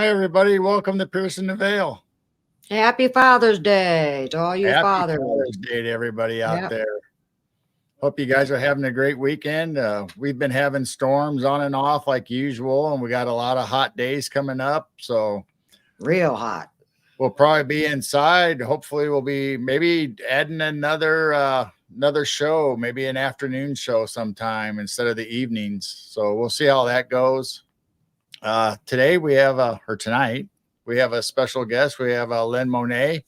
Hi, everybody. Welcome to Piercing the Veil. Happy Father's Day to all you Happy fathers. Father's Day to everybody out Yep. there. Hope you guys are having a great weekend. We've been having storms on and off like usual, and we got a lot of hot days coming up. So Real hot. we'll probably be inside. Hopefully, we'll be maybe adding another show, maybe an afternoon show sometime instead of the evenings. So we'll see how that goes. Today we have tonight we have a special guest. We have Lynn Monet,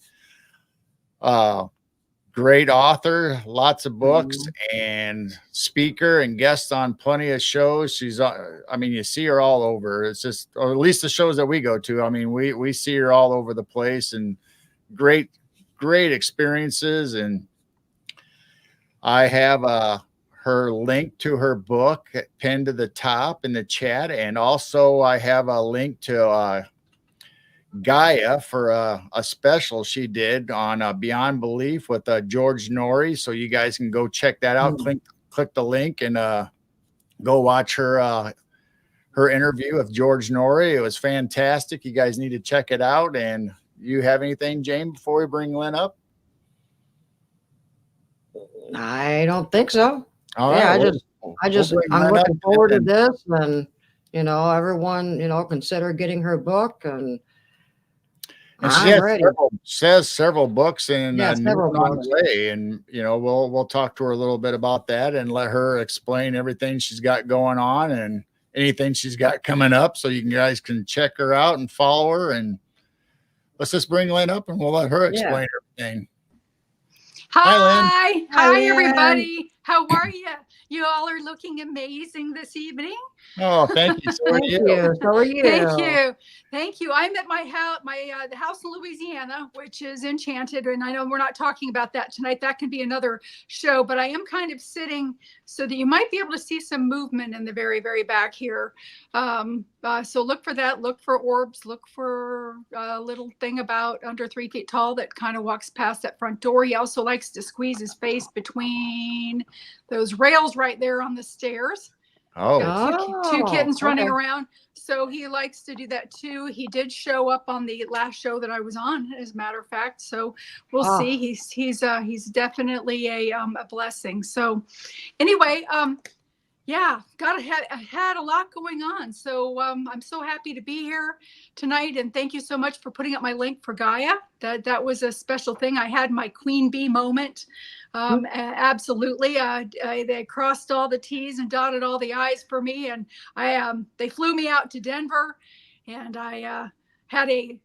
great author, lots of books, and speaker and guest on plenty of shows. She's, you see her all over. It's just, or at least the shows that we go to. I mean, we see her all over the place, and great experiences. And I have her link to her book pinned to the top in the chat. And also I have a link to Gaia for a special she did on Beyond Belief with George Norrie. So you guys can go check that out. Click the link and go watch her interview with George Norrie. It was fantastic. You guys need to check it out. And you have anything, Jane, before we bring Lynn up? I don't think so. All yeah, right, I'm looking forward to this, and everyone, consider getting her book, and she has several books and several on books. the way, and we'll talk to her a little bit about that and let her explain everything she's got going on and anything she's got coming up, so you guys can check her out and follow her. And let's just bring Lynn up and we'll let her explain everything. Hi, Lynn. everybody. How are you? You all are looking amazing this evening. Oh, thank you. So are you. So are you. Thank you. I'm at my house, the house in Louisiana, which is enchanted. And I know we're not talking about that tonight. That can be another show. But I am kind of sitting so that you might be able to see some movement in the very, very back here. So look for that. Look for orbs. Look for a little thing about under 3 feet tall that kind of walks past that front door. He also likes to squeeze his face between those rails right there on the stairs. Two kittens running around. So he likes to do that too. He did show up on the last show that I was on, as a matter of fact. So we'll see. He's definitely a blessing. So anyway, had a lot going on. So I'm so happy to be here tonight, and thank you so much for putting up my link for Gaia. That was a special thing. I had my queen bee moment. Absolutely. They crossed all the T's and dotted all the I's for me, and they flew me out to Denver, and I had a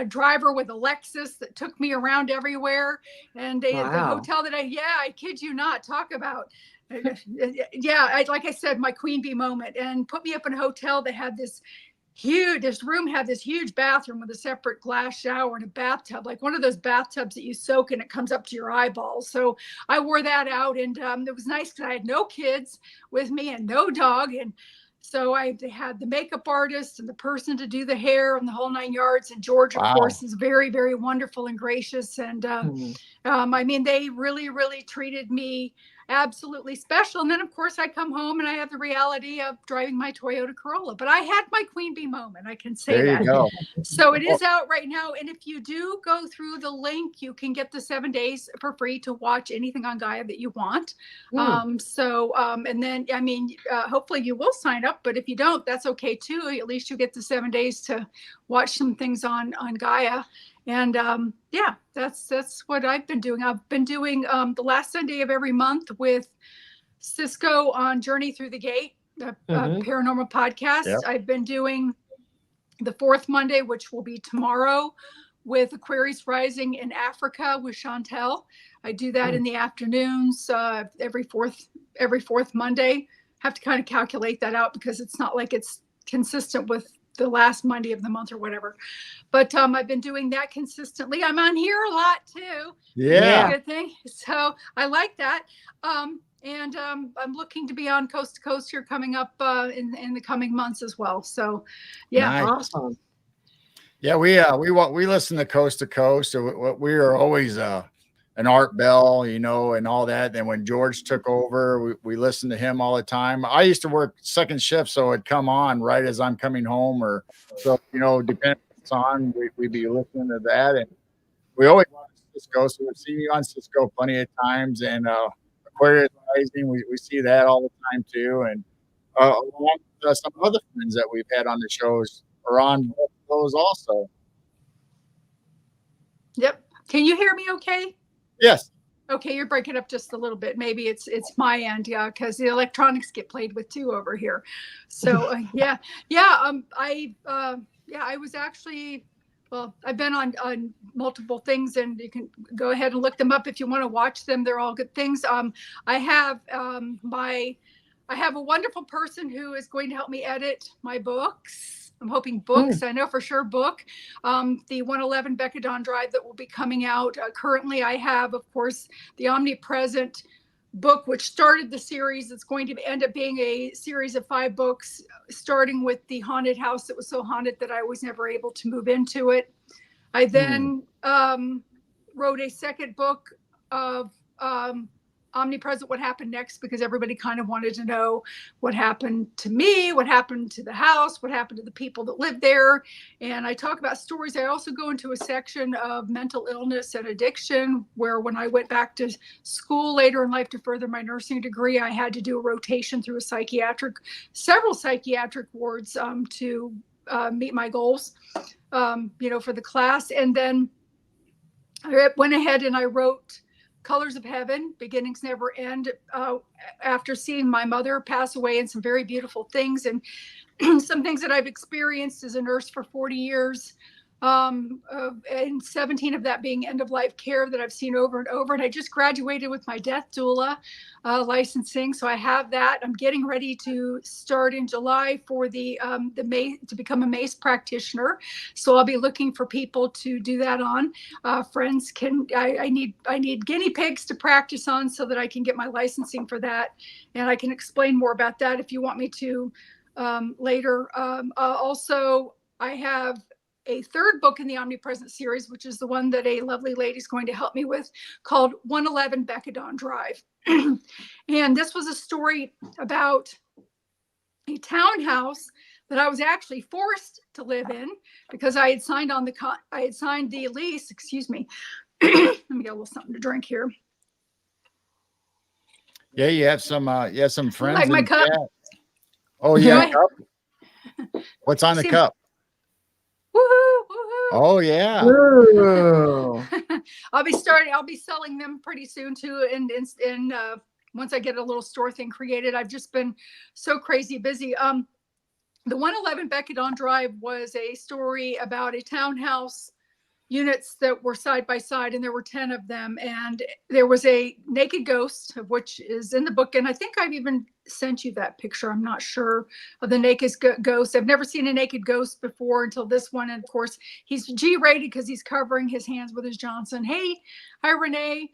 driver with a Lexus that took me around everywhere, and the hotel that I kid you not, talk about like I said, my queen bee moment, and put me up in a hotel that had this room had this huge bathroom with a separate glass shower and a bathtub, like one of those bathtubs that you soak and it comes up to your eyeballs. So I wore that out, and it was nice because I had no kids with me and no dog. And so I had the makeup artist and the person to do the hair and the whole 9 yards. And George, of course, is very, very wonderful and gracious. And they really, really treated me absolutely special. And then, of course, I come home and I have the reality of driving my Toyota Corolla. But I had my queen bee moment. I can say there that. You go. So it is out right now. And if you do go through the link, you can get the 7 days for free to watch anything on Gaia that you want. And then, hopefully you will sign up. But if you don't, that's okay too. At least you get the 7 days to watch some things on Gaia. And that's what I've been doing. I've been doing the last Sunday of every month with Cisco on Journey Through the Gate, a paranormal podcast. Yep. I've been doing the fourth Monday, which will be tomorrow, with Aquarius Rising in Africa with Chantel. I do that in the afternoons every fourth Monday. Have to kind of calculate that out because it's not like it's consistent with the last Monday of the month or whatever. But I've been doing that consistently. I'm on here a lot too. Yeah. Good thing. So I like that. I'm looking to be on Coast to Coast here coming up in the coming months as well. So yeah. Nice. Awesome. Yeah, we listen to Coast. We are always an Art Bell, you know, and all that. Then when George took over, we listened to him all the time. I used to work second shift, so it'd come on right as I'm coming home, or so, you know, depending on what's on, we'd be listening to that. And we always wanted Cisco, so we've seen you on Cisco plenty of times. And Aquarius Rising, we see that all the time too. And along with some other friends that we've had on the shows are on both of those also. Yep. Can you hear me okay? Yes. Okay, you're breaking up just a little bit. Maybe it's my end, yeah, because the electronics get played with too over here. So yeah. I was actually, well, I've been on multiple things, and you can go ahead and look them up if you want to watch them. They're all good things. I have a wonderful person who is going to help me edit my books. I'm hoping books. I know for sure book. The 111 Becca Drive that will be coming out. Currently, I have, of course, the Omnipresent book, which started the series. It's going to end up being a series of 5 books, starting with the haunted house that was so haunted that I was never able to move into it. I then wrote a second book of Omnipresent, What Happened Next, because everybody kind of wanted to know what happened to me, what happened to the house, what happened to the people that lived there. And I talk about stories. I also go into a section of mental illness and addiction, where when I went back to school later in life to further my nursing degree, I had to do a rotation through several psychiatric wards to meet my goals, for the class. And then I went ahead and I wrote Colors of Heaven, Beginnings Never End, after seeing my mother pass away, and some very beautiful things, and some things that I've experienced as a nurse for 40 years, and 17 of that being end-of-life care that I've seen over and over. And I just graduated with my death doula licensing, so I have that. I'm getting ready to start in July for the to become a MACE practitioner. So I'll be looking for people to do that on. Friends I need guinea pigs to practice on so that I can get my licensing for that, and I can explain more about that if you want me to later. Also, I have a third book in the Omnipresent series, which is the one that a lovely lady is going to help me with, called 111 Becca Drive. And this was a story about a townhouse that I was actually forced to live in because I had signed the lease. Excuse me. Let me get a little something to drink here. Yeah, you have some friends. Like my cup. Chat. Oh yeah, cup. What's on the cup? Woohoo, woohoo. Oh yeah. I'll be selling them pretty soon too. And once I get a little store thing created, I've just been so crazy busy. The 111 Becca Drive was a story about a townhouse units that were side by side, and there were 10 of them, and there was a naked ghost, of which is in the book, and I think I've even sent you that picture. I'm not sure of the naked ghost. I've never seen a naked ghost before until this one, and of course he's G-rated because he's covering his hands with his Johnson. Hi Renee.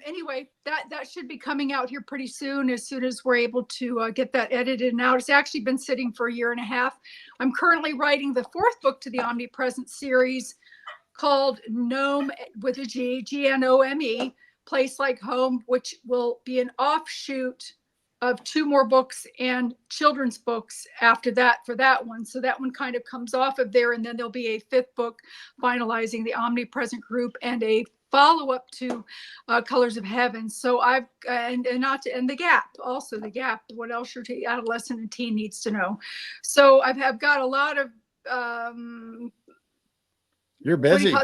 Anyway, that should be coming out here pretty soon as we're able to get that edited and out. It's actually been sitting for a year and a half. I'm currently writing the 4th book to the Omnipresent series, called Gnome, with a G, Gnome, Place Like Home, which will be an offshoot of 2 more books and children's books after that for that one. So that one kind of comes off of there, and then there'll be a 5th book finalizing the Omnipresent group, and a follow-up to Colors of Heaven. So and the Gap, also the Gap, what else your adolescent and teen needs to know. So I've got a lot of you're busy.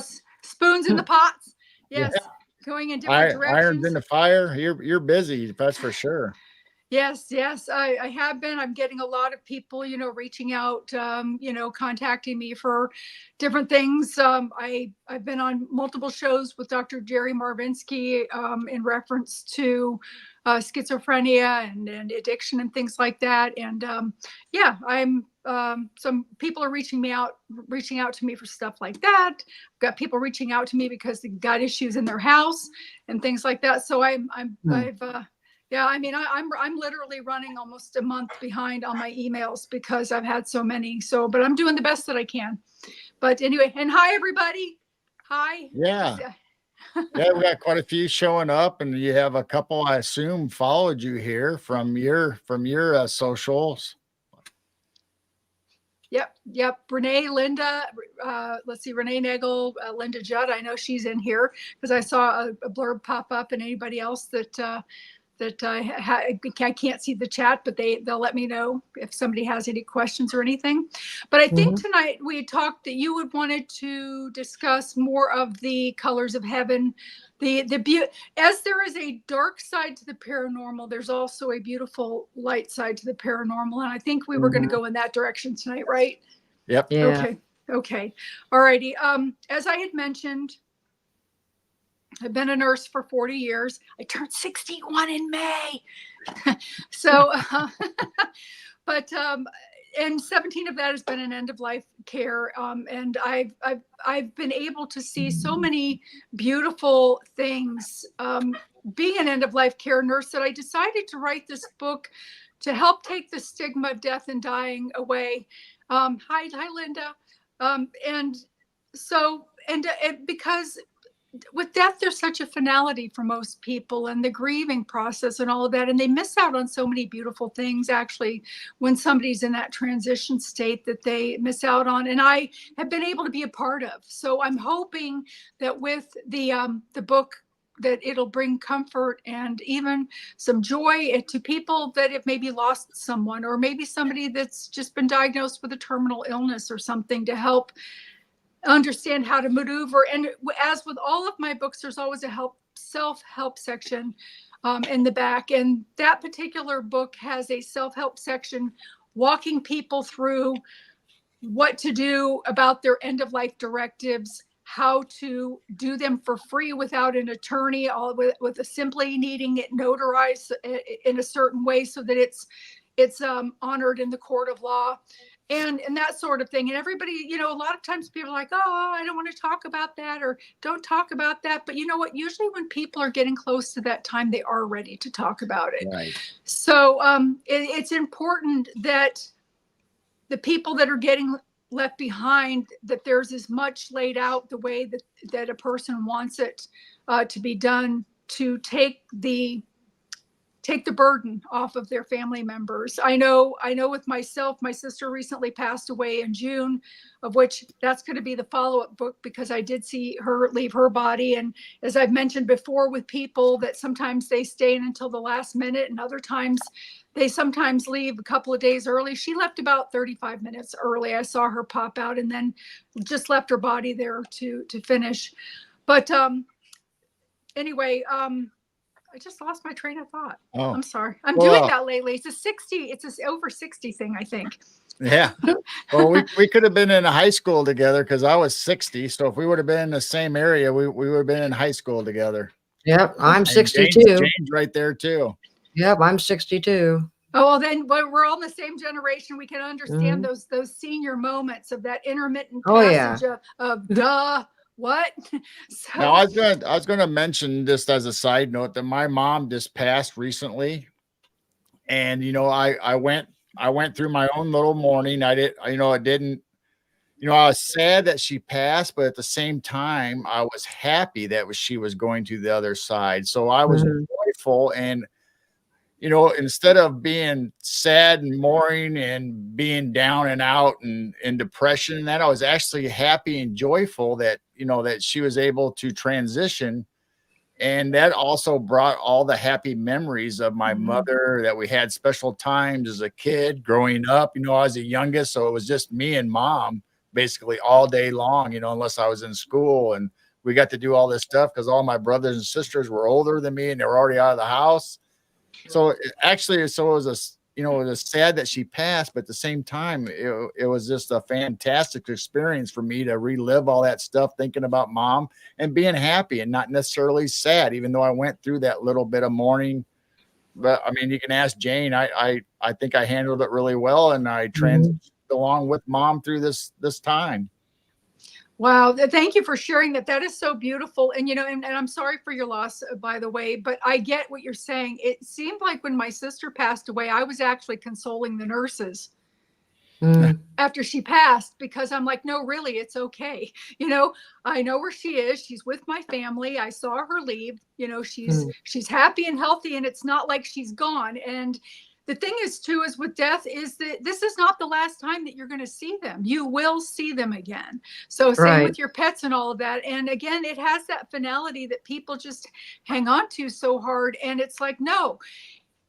Spoons in the pots. Yes, yeah. Going in different directions. Irons in the fire. You're busy, that's for sure. Yes, I have been. I'm getting a lot of people, reaching out, contacting me for different things. I've been on multiple shows with Dr. Jerry Marvinsky in reference to schizophrenia and addiction and things like that. And some people are reaching out to me for stuff like that. I've got people reaching out to me because they've got issues in their house and things like that. So I'm literally running almost a month behind on my emails because I've had so many. But I'm doing the best that I can. But anyway, and hi everybody. Hi. Yeah. Yeah, we got quite a few showing up, and you have a couple, I assume, followed you here from your socials. Yep. Renee, Linda, let's see, Renee Nagel, Linda Judd. I know she's in here because I saw a blurb pop up, and anybody else that I can't see the chat, but they'll let me know if somebody has any questions or anything. But I think tonight we talked that you would wanted to discuss more of the colors of heaven, the beauty. As there is a dark side to the paranormal, there's also a beautiful light side to the paranormal, and I think we were going to go in that direction tonight, right? Yep. Yeah. Okay. All righty. As I had mentioned, I've been a nurse for 40 years. I turned 61 in May. So, but and 17 of that has been in end of life care. And I've been able to see so many beautiful things being an end of life care nurse that I decided to write this book to help take the stigma of death and dying away. Hi, Linda. And so, and because with death, there's such a finality for most people and the grieving process and all of that. And they miss out on so many beautiful things, actually, when somebody's in that transition state that they miss out on. And I have been able to be a part of. So I'm hoping that with the book, that it'll bring comfort and even some joy to people that have maybe lost someone, or maybe somebody that's just been diagnosed with a terminal illness or something, to help understand how to maneuver. And as with all of my books, there's always a self-help section in the back. And that particular book has a self-help section walking people through what to do about their end-of-life directives, how to do them for free without an attorney, all with simply needing it notarized in a certain way so that it's honored in the court of law. And that sort of thing. And everybody, a lot of times people are like, oh, I don't want to talk about that, or don't talk about that. But you know what? Usually when people are getting close to that time, they are ready to talk about it. Right. So it's important that the people that are getting left behind, that there's as much laid out the way that a person wants it to be done, to take the burden off of their family members. I know with myself, my sister recently passed away in June, of which that's going to be the follow-up book, because I did see her leave her body. And as I've mentioned before with people, that sometimes they stay in until the last minute, and other times they sometimes leave a couple of days early. She left about 35 minutes early. I saw her pop out and then just left her body there to finish. But anyway, I just lost my train of thought. Oh. I'm sorry. I'm doing that lately. It's a over 60 thing, I think. Yeah. Well, we could have been in a high school together, because I was 60. So if we would have been in the same area, we would have been in high school together. Yep. I'm 62. Jane's right there too. Yep. I'm 62. Oh, well, then we're all in the same generation. We can understand those senior moments of that intermittent passage of duh. What? So, now, I was going to mention, just as a side note, that my mom just passed recently, and I went through my own little mourning. I was sad that she passed, but at the same time, I was happy that she was going to the other side. So I was joyful, and instead of being sad and mourning and being down and out and in depression, and that, I was actually happy and joyful that that she was able to transition. And that also brought all the happy memories of my mother, that we had special times as a kid growing up. I was the youngest, so it was just me and mom basically all day long, unless I was in school. And we got to do all this stuff because all my brothers and sisters were older than me and they were already out of the house. So it was sad that she passed, but at the same time, it was just a fantastic experience for me to relive all that stuff, thinking about mom and being happy and not necessarily sad, even though I went through that little bit of mourning. But I mean, you can ask Jane. I think I handled it really well, and I transitioned along with mom through this time. Wow. Thank you for sharing that. That is so beautiful. And, and I'm sorry for your loss, by the way, but I get what you're saying. It seemed like when my sister passed away, I was actually consoling the nurses. after she passed, because I'm like, no, really, it's okay. I know where she is. She's with my family. I saw her leave. She's happy and healthy, and it's not like she's gone. And the thing is too, is with death, is that this is not the last time that you're going to see them. You will see them again. So same with your pets and all of that. And again, it has that finality that people just hang on to so hard. And it's like, no,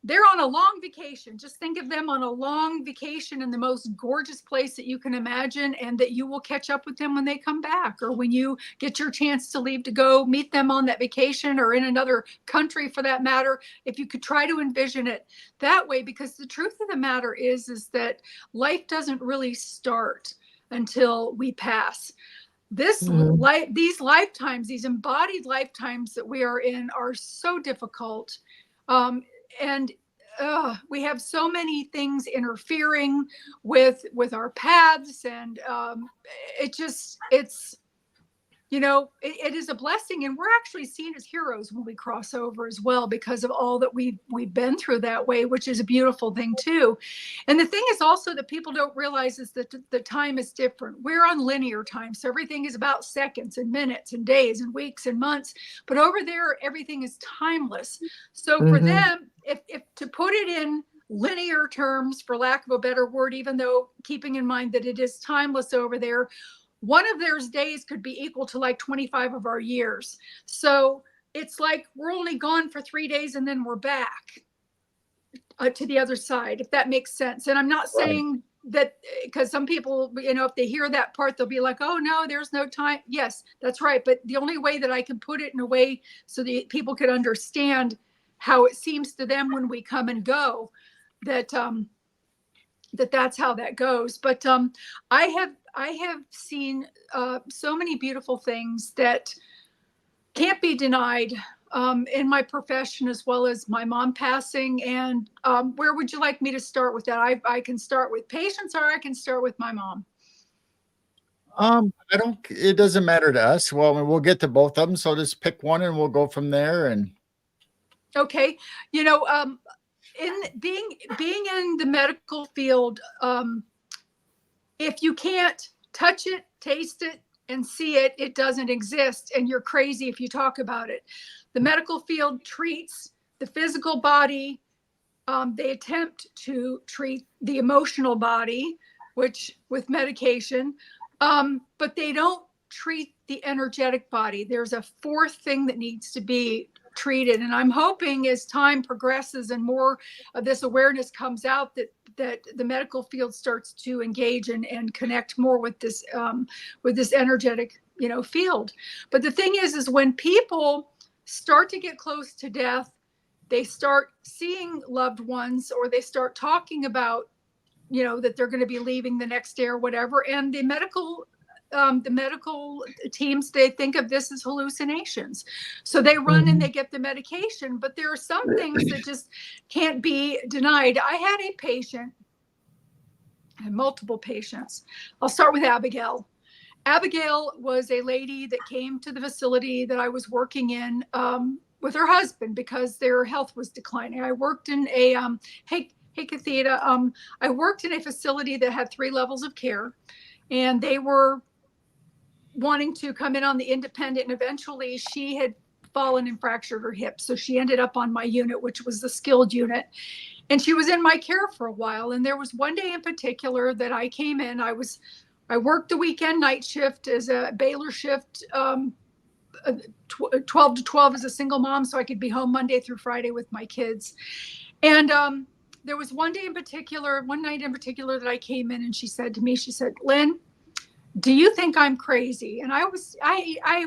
they're on a long vacation. Just think of them on a long vacation in the most gorgeous place that you can imagine, and that you will catch up with them when they come back, or when you get your chance to leave to go meet them on that vacation, or in another country for that matter. If you could try to envision it that way, because the truth of the matter is that life doesn't really start until we pass. These lifetimes, these embodied lifetimes that we are in, are so difficult. And we have so many things interfering with our paths, and it is a blessing, and we're actually seen as heroes when we cross over as well, because of all that we've been through that way, which is a beautiful thing too. And the thing is also that people don't realize is that the time is different. We're on linear time, so everything is about seconds and minutes and days and weeks and months, but over there everything is timeless. So for them, if to put it in linear terms, for lack of a better word, even though keeping in mind that it is timeless over there, one of their days could be equal to like 25 of our years. So it's like we're only gone for 3 days and then we're back to the other side, if that makes sense. And I'm not saying that, because some people, if they hear that part, they'll be like, oh no, there's no time. Yes, that's right. But the only way that I can put it in a way so that people could understand how it seems to them when we come and go, that's how that goes. But I have seen so many beautiful things that can't be denied in my profession, as well as my mom passing. And where would you like me to start with that? I can start with patients, or I can start with my mom. It doesn't matter to us. Well, we'll get to both of them. So just pick one and we'll go from there. And okay. In being in the medical field, if you can't touch it, taste it, and see it, it doesn't exist. And you're crazy if you talk about it. The medical field treats the physical body. They attempt to treat the emotional body, which with medication, but they don't treat the energetic body. There's a fourth thing that needs to be treated. And I'm hoping as time progresses and more of this awareness comes out, that the medical field starts to engage and connect more with this energetic, field. But the thing is when people start to get close to death, they start seeing loved ones, or they start talking about, that they're going to be leaving the next day or whatever. And the medical teams, they think of this as hallucinations. So they run and they get the medication, but there are some things that just can't be denied. I had a patient, and multiple patients. I'll start with Abigail. Abigail was a lady that came to the facility that I was working in with her husband, because their health was declining. I worked in a, hey, Kathita, I worked in a facility that had 3 levels of care, and they were wanting to come in on the independent, and eventually she had fallen and fractured her hip. So she ended up on my unit, which was the skilled unit. And she was in my care for a while. And there was one day in particular that I came in. I worked the weekend night shift as a Baylor shift, 12 to 12 as a single mom, so I could be home Monday through Friday with my kids. And there was one night in particular that I came in, and she said to me, Lynn, do you think I'm crazy? And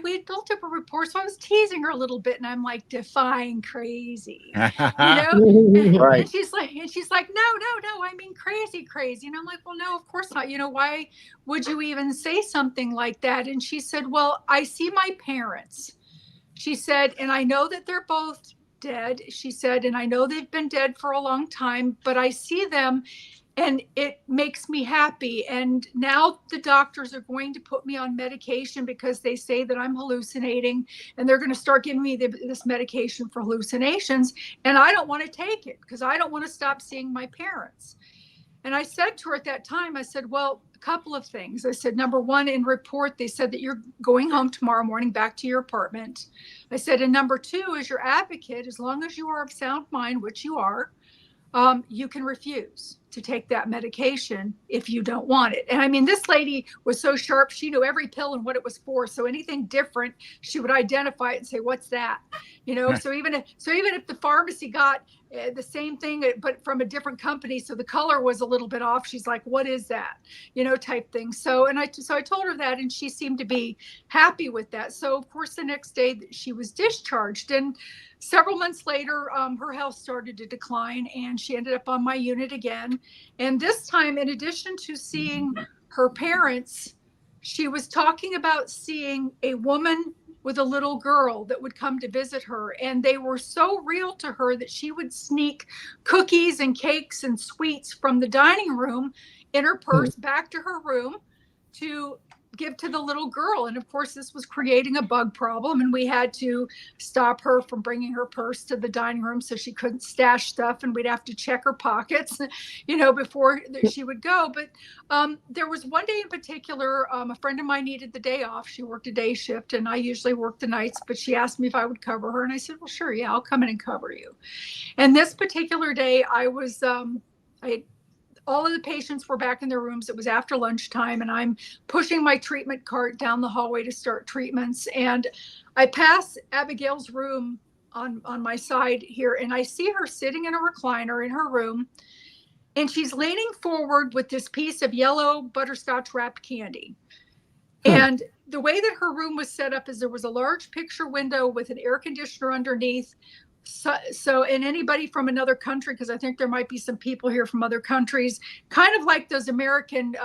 we had built up a rapport, so I was teasing her a little bit, and I'm like, define crazy, Right. And she's like, no, I mean crazy. And I'm like, well, no, of course not. Why would you even say something like that? And she said, well, I see my parents. She said, and I know that they're both dead. She said, and I know they've been dead for a long time, but I see them and it makes me happy. And now the doctors are going to put me on medication because they say that I'm hallucinating, and they're going to start giving me this medication for hallucinations. And I don't want to take it because I don't want to stop seeing my parents. And I said to her at that time, I said, well, a couple of things. I said, number one, in report, they said that you're going home tomorrow morning back to your apartment. I said, and number two, as your advocate, as long as you are of sound mind, which you are, you can refuse to take that medication if you don't want it. And I mean, this lady was so sharp. She knew every pill and what it was for. So anything different, she would identify it and say, what's that? You know, so even if the pharmacy got the same thing, but from a different company, so the color was a little bit off, she's like, what is that? You know, type thing. So I told her that, and she seemed to be happy with that. So of course, the next day she was discharged, and several months later, her health started to decline, and she ended up on my unit again. And this time, in addition to seeing her parents, she was talking about seeing a woman with a little girl that would come to visit her. And they were so real to her that she would sneak cookies and cakes and sweets from the dining room in her purse back to her room to give to the little girl. And of course, this was creating a bug problem, and we had to stop her from bringing her purse to the dining room so she couldn't stash stuff, and we'd have to check her pockets, you know, before she would go. But there was one day in particular, a friend of mine needed the day off. She worked a day shift, and I usually work the nights, but she asked me if I would cover her, and I said, well, sure, yeah, I'll come in and cover you. And this particular day, I was all of the patients were back in their rooms. It was after lunchtime, and I'm pushing my treatment cart down the hallway to start treatments. And I pass Abigail's room on my side here, and I see her sitting in a recliner in her room, and she's leaning forward with this piece of yellow butterscotch wrapped candy. And the way that her room was set up is there was a large picture window with an air conditioner underneath. So, and anybody from another country, because I think there might be some people here from other countries, kind of like those American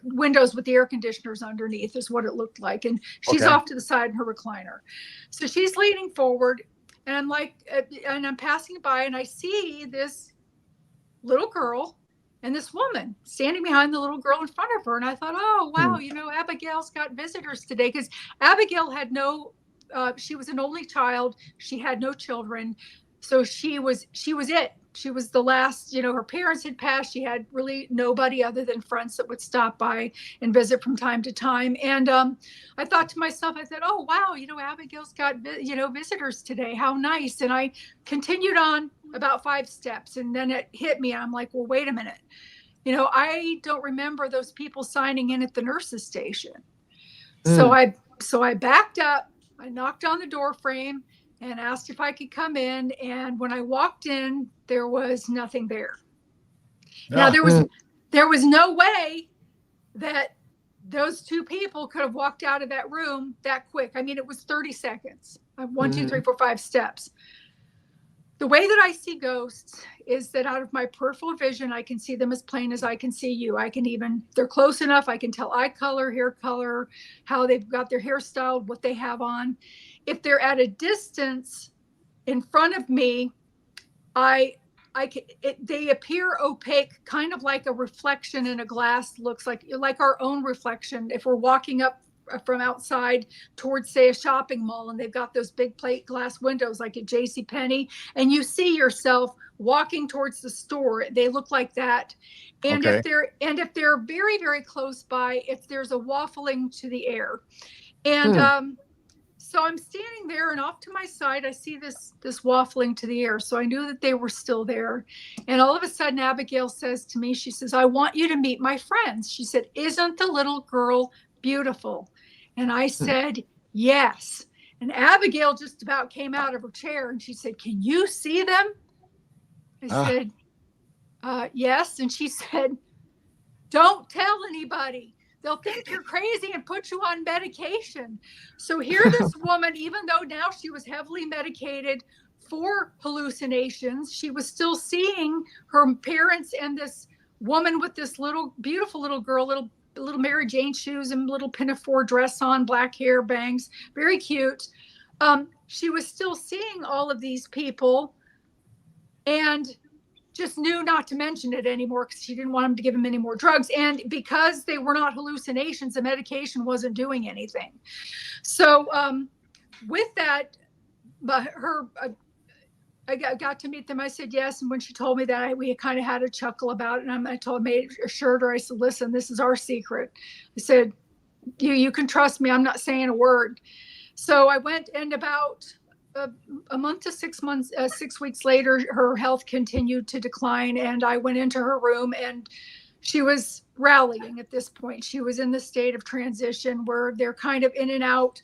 windows with the air conditioners underneath is what it looked like. And she's off to the side in her recliner. So she's leaning forward, and I'm like, and I'm passing by, and I see this little girl and this woman standing behind the little girl in front of her. And I thought, oh, wow, you know, Abigail's got visitors today, because Abigail had she was an only child. She had no children. So she was it. She was the last, you know, her parents had passed. She had really nobody other than friends that would stop by and visit from time to time. And I thought to myself, I said, oh, wow, you know, Abigail's got, you know, visitors today. How nice. And I continued on about 5 steps, and then it hit me. And I'm like, well, wait a minute. You know, I don't remember those people signing in at the nurse's station. So I backed up. I knocked on the door frame and asked if I could come in. And when I walked in, there was nothing there. Now there was no way that those two people could have walked out of that room that quick. I mean, it was 30 seconds. 1, 2, 3, 4, 5 steps. The way that I see ghosts is that out of my peripheral vision, I can see them as plain as I can see you. They're close enough. I can tell eye color, hair color, how they've got their hair styled, what they have on. If they're at a distance in front of me, they appear opaque, kind of like a reflection in a glass, looks like our own reflection. If we're walking up from outside towards, say, a shopping mall, and they've got those big plate glass windows like at JCPenney, and you see yourself walking towards the store, they look like that. And if they're very, very close by, there's a waffling to the air. And so I'm standing there, and off to my side, I see this waffling to the air. So I knew that they were still there. And all of a sudden, Abigail says to me, she says, I want you to meet my friends. She said, isn't the little girl beautiful? And I said, yes. And Abigail just about came out of her chair, and she said, can you see them? I said, yes. And she said, don't tell anybody. They'll think you're crazy and put you on medication. So here this woman, even though now she was heavily medicated for hallucinations, she was still seeing her parents and this woman with this little, beautiful little girl, little Mary Jane shoes and little pinafore dress on, black hair, bangs, very cute. She was still seeing all of these people and just knew not to mention it anymore because she didn't want them to give him any more drugs. And because they were not hallucinations, the medication wasn't doing anything. So with that, got to meet them. I said yes. And when she told me that, we kind of had a chuckle about it. And assured her, I said, listen, this is our secret. I said, you can trust me. I'm not saying a word. So I went, and about a month to 6 months, 6 weeks later, her health continued to decline. And I went into her room, and she was rallying at this point. She was in the state of transition where they're kind of in and out.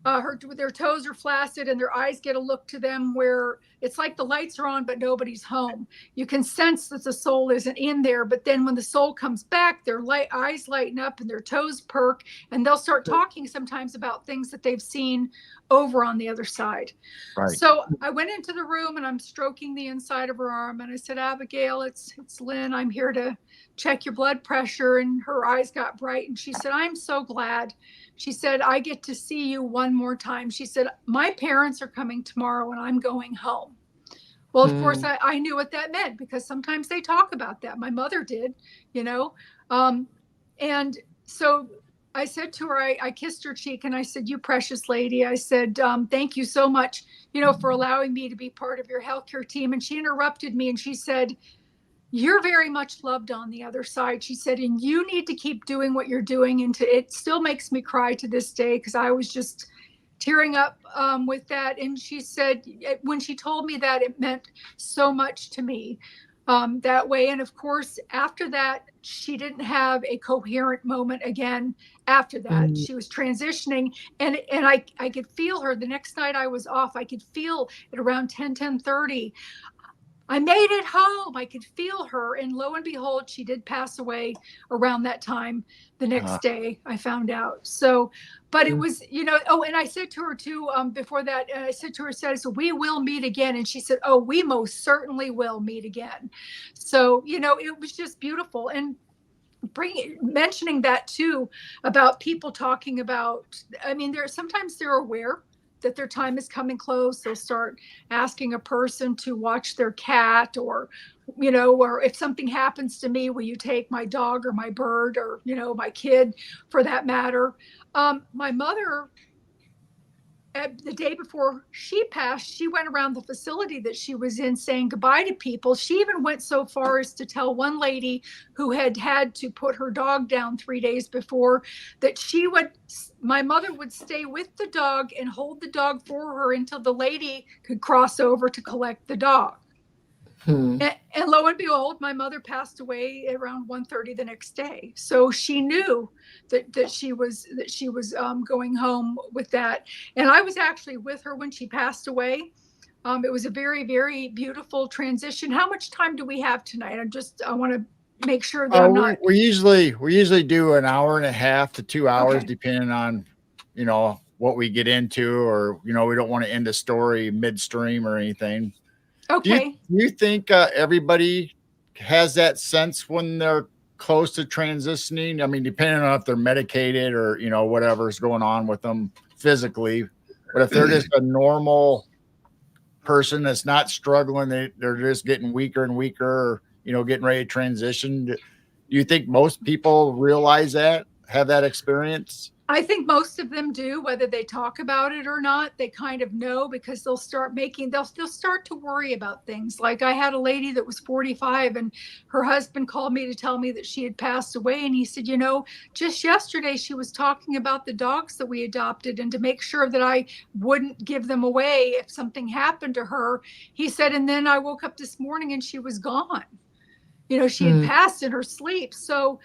Their toes are flaccid, and their eyes get a look to them where it's like the lights are on, but nobody's home. You can sense that the soul isn't in there, but then when the soul comes back, their eyes lighten up and their toes perk, and they'll start talking sometimes about things that they've seen over on the other side. Right. So I went into the room, and I'm stroking the inside of her arm, and I said, Abigail, it's Lynn. I'm here to check your blood pressure. And her eyes got bright, and she said, I'm so glad. She said, I get to see you one more time. She said, my parents are coming tomorrow, and I'm going home. Well, of course, I knew what that meant, because sometimes they talk about that. My mother did, and so I said to her, I kissed her cheek, and I said, you precious lady. I said, thank you so much, for allowing me to be part of your healthcare team. And she interrupted me, and she said, you're very much loved on the other side. She said, and you need to keep doing what you're doing. And it still makes me cry to this day, because I was just tearing up with that. And she said, when she told me that, it meant so much to me that way. And of course, after that, she didn't have a coherent moment again. After that, she was transitioning, and I could feel her. The next night I was off, I could feel at around 10:30. I made it home. I could feel her. And lo and behold, she did pass away around that time. The next day I found out. So, but it was, and I said to her too, before that, I said to her, so we will meet again. And she said, oh, we most certainly will meet again. So, it was just beautiful. And mentioning that too, about people talking about, sometimes they're aware that their time is coming close. They'll start asking a person to watch their cat, or if something happens to me, will you take my dog or my bird, or my kid for that matter. My mother, the day before she passed, she went around the facility that she was in saying goodbye to people. She even went so far as to tell one lady who had to put her dog down 3 days before, that my mother would stay with the dog and hold the dog for her until the lady could cross over to collect the dog. And lo and behold, my mother passed away around 1:30 the next day. So she knew that she was going home with that. And I was actually with her when she passed away. It was a very, very beautiful transition. How much time do we have tonight? I want to make sure that I'm not. We usually do an hour and a half to 2 hours, depending on what we get into, or we don't want to end a story midstream or anything. Okay. Do you think everybody has that sense when they're close to transitioning? I mean, depending on if they're medicated or, whatever's going on with them physically. But if they're just a normal person that's not struggling, they're just getting weaker and weaker, or, getting ready to transition. Do you think most people realize that, have that experience? I think most of them do, whether they talk about it or not. They kind of know, because they'll start to worry about things. Like, I had a lady that was 45, and her husband called me to tell me that she had passed away. And he said, just yesterday she was talking about the dogs that we adopted, and to make sure that I wouldn't give them away if something happened to her. He said, and then I woke up this morning and she was gone. She had passed in her sleep. So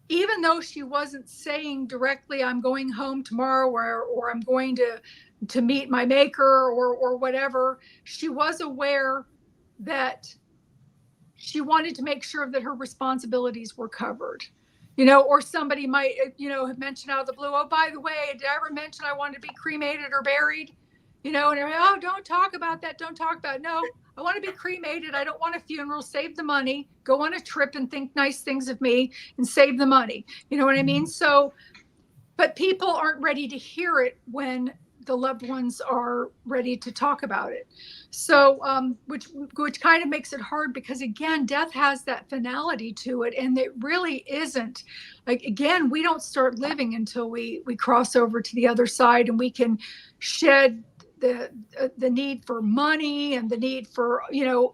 even though she wasn't saying directly, I'm going home tomorrow, or I'm going to meet my maker, or whatever, she was aware that she wanted to make sure that her responsibilities were covered. Or somebody might, have mentioned out of the blue, oh, by the way, did I ever mention I wanted to be cremated or buried? And oh, don't talk about that. Don't talk about it. No, I want to be cremated. I don't want a funeral. Save the money. Go on a trip and think nice things of me and save the money. You know what I mean? So, but people aren't ready to hear it when the loved ones are ready to talk about it. So, which kind of makes it hard, because again, death has that finality to it, and it really isn't. Like, again, we don't start living until we cross over to the other side, and we can shed the need for money and the need for,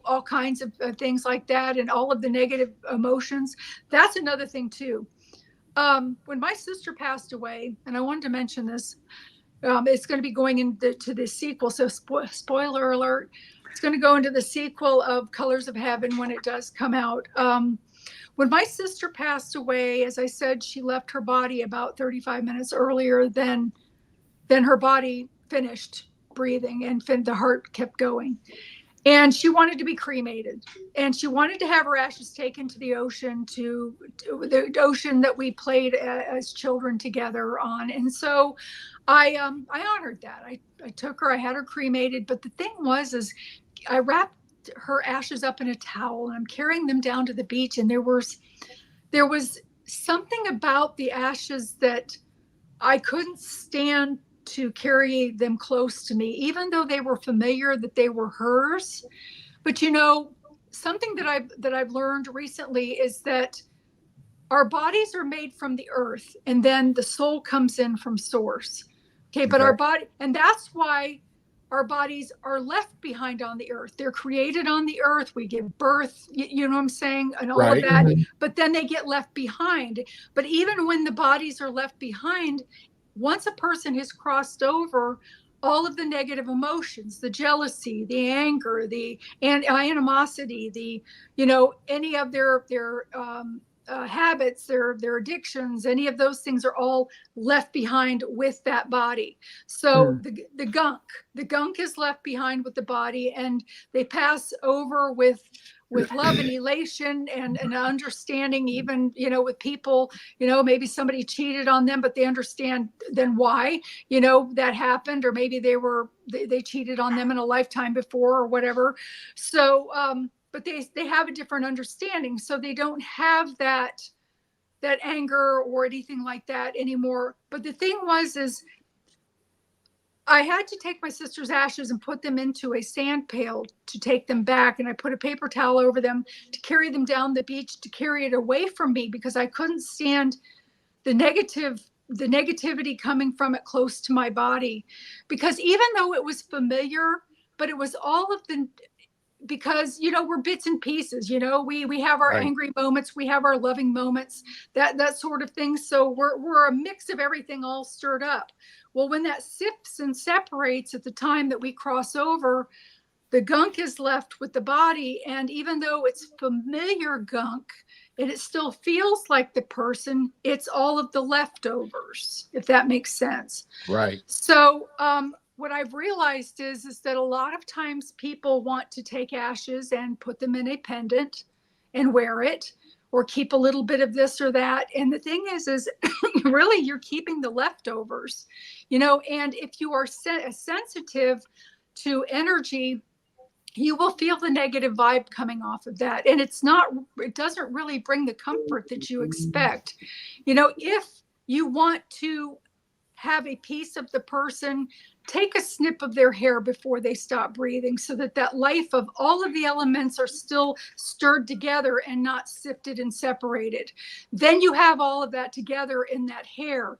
all kinds of things like that, and all of the negative emotions. That's another thing too. When my sister passed away, and I wanted to mention this, it's going to be going into the sequel. So spoiler alert, it's going to go into the sequel of Colors of Heaven when it does come out. When my sister passed away, as I said, she left her body about 35 minutes earlier than her body finished breathing, and the heart kept going. And she wanted to be cremated, and she wanted to have her ashes taken to the ocean, to the ocean that we played as children together on. And so I honored that. I took her, I had her cremated. But the thing is I wrapped her ashes up in a towel, and I'm carrying them down to the beach. And there was something about the ashes that I couldn't stand to carry them close to me, even though they were familiar, that they were hers. But something that I've learned recently is that our bodies are made from the earth, and then the soul comes in from source. Okay, but our body, and that's why our bodies are left behind on the earth. They're created on the earth. We give birth, you know what I'm saying, and all of that. Mm-hmm. But then they get left behind. But even when the bodies are left behind, once a person has crossed over, all of the negative emotions, the jealousy, the anger, the animosity, any of their habits, their addictions, any of those things are all left behind with that body. So the gunk is left behind with the body, and they pass over with love and elation and understanding, even, with people, maybe somebody cheated on them, but they understand then why, that happened, or maybe they cheated on them in a lifetime before or whatever. So, but they have a different understanding. So they don't have that anger or anything like that anymore. But the thing is I had to take my sister's ashes and put them into a sand pail to take them back. And I put a paper towel over them to carry them down the beach, to carry it away from me, because I couldn't stand the negativity coming from it close to my body. Because even though it was familiar, but it was all of because we're bits and pieces, we have our angry moments, we have our loving moments, that sort of thing. So we're a mix of everything all stirred up. Well, when that sifts and separates at the time that we cross over, the gunk is left with the body. And even though it's familiar gunk, and it still feels like the person, it's all of the leftovers, if that makes sense. Right. So what I've realized is that a lot of times people want to take ashes and put them in a pendant and wear it, or keep a little bit of this or that. And the thing is really you're keeping the leftovers, and if you are sensitive to energy, you will feel the negative vibe coming off of that. And it doesn't really bring the comfort that you expect. If you want to have a piece of the person, take a snip of their hair before they stop breathing, so that life of all of the elements are still stirred together and not sifted and separated. Then you have all of that together in that hair.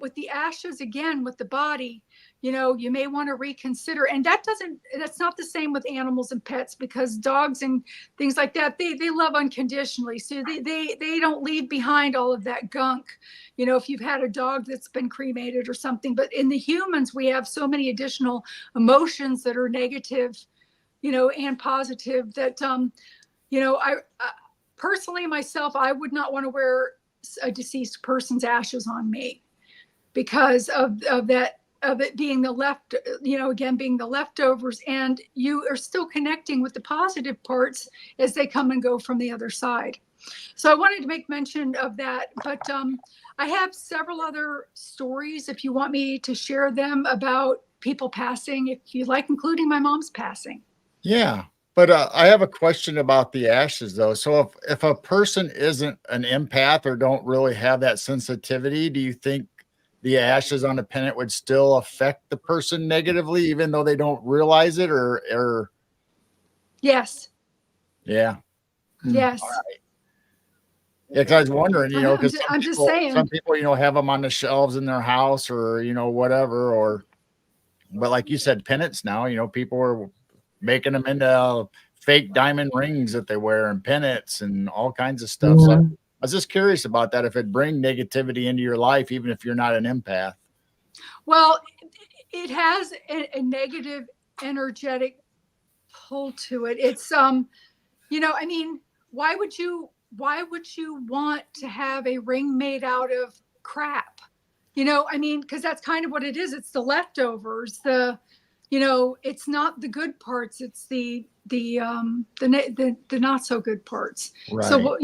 With the ashes, again, with the body, you may want to reconsider. And that's not the same with animals and pets, because dogs and things like that, they love unconditionally. So they don't leave behind all of that gunk, if you've had a dog that's been cremated or something. But in the humans, we have so many additional emotions that are negative, and positive, that, I personally, myself, I would not want to wear a deceased person's ashes on me, because of that, of it being being the leftovers, and you are still connecting with the positive parts as they come and go from the other side. So I wanted to make mention of that, but I have several other stories if you want me to share them about people passing, if you like, including my mom's passing. Yeah. But I have a question about the ashes, though. So if a person isn't an empath or don't really have that sensitivity, do you think the ashes on the pennant would still affect the person negatively, even though they don't realize it, or? Yes. Yeah. Yes. All right. Yeah, 'cause I was wondering, because I'm just saying, some people, have them on the shelves in their house, or, whatever, or but like you said, pennants now, people are making them into fake diamond rings that they wear and pennants and all kinds of stuff. So I was just curious about that. If it bring negativity into your life, even if you're not an empath. Well, it has a negative energetic pull to it. It's, I mean, why would you want to have a ring made out of crap? I mean, because that's kind of what it is. It's the leftovers, it's not the good parts. It's the not so good parts. Right. So,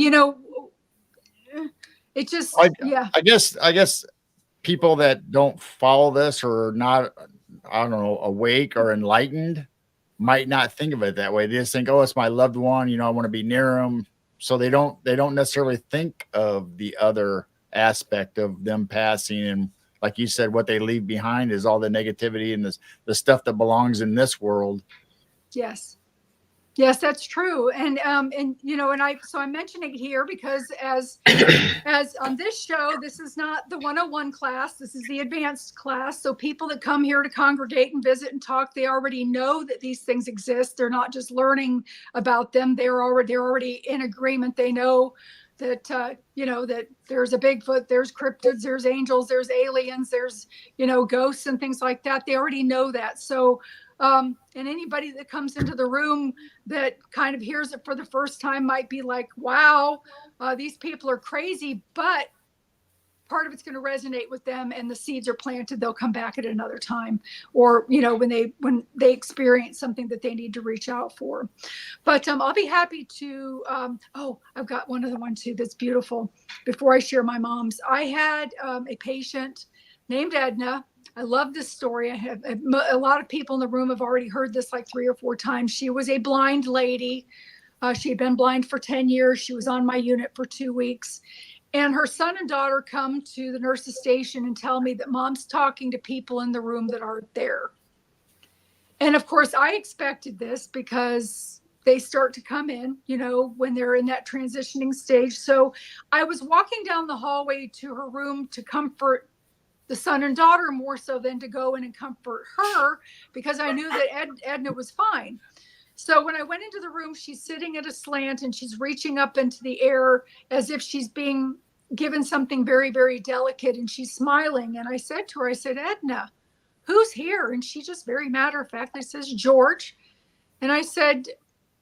it just, yeah. I guess people that don't follow this or not, I don't know, awake or enlightened might not think of it that way. They just think, oh, it's my loved one. I want to be near them. So they don't necessarily think of the other aspect of them passing. And like you said, what they leave behind is all the negativity and the stuff that belongs in this world. Yes. Yes, that's true. And I'm mentioning it here because as on this show, this is not the 101 class. This is the advanced class. So people that come here to congregate and visit and talk, they already know that these things exist. They're not just learning about them. They're already in agreement. They know that, that there's a Bigfoot, there's cryptids, there's angels, there's aliens, there's, ghosts and things like that. They already know that. So, and anybody that comes into the room that kind of hears it for the first time might be like, wow, these people are crazy, but part of it's going to resonate with them and the seeds are planted. They'll come back at another time, or, when they experience something that they need to reach out for. But I'll be happy to, I've got one other one too that's beautiful. Before I share my mom's, I had a patient named Edna. I love this story. I have a lot of people in the room have already heard this like 3 or 4 times. She was a blind lady. She had been blind for 10 years. She was on my unit for 2 weeks. And her son and daughter come to the nurse's station and tell me that mom's talking to people in the room that aren't there. And of course, I expected this because they start to come in, when they're in that transitioning stage. So I was walking down the hallway to her room to comfort the son and daughter more so than to go in and comfort her, because I knew that Edna was fine. So when I went into the room, she's sitting at a slant and she's reaching up into the air as if she's being given something very, very delicate, and she's smiling. And I said to her, Edna, who's here? And she just very matter of factly says, George. And I said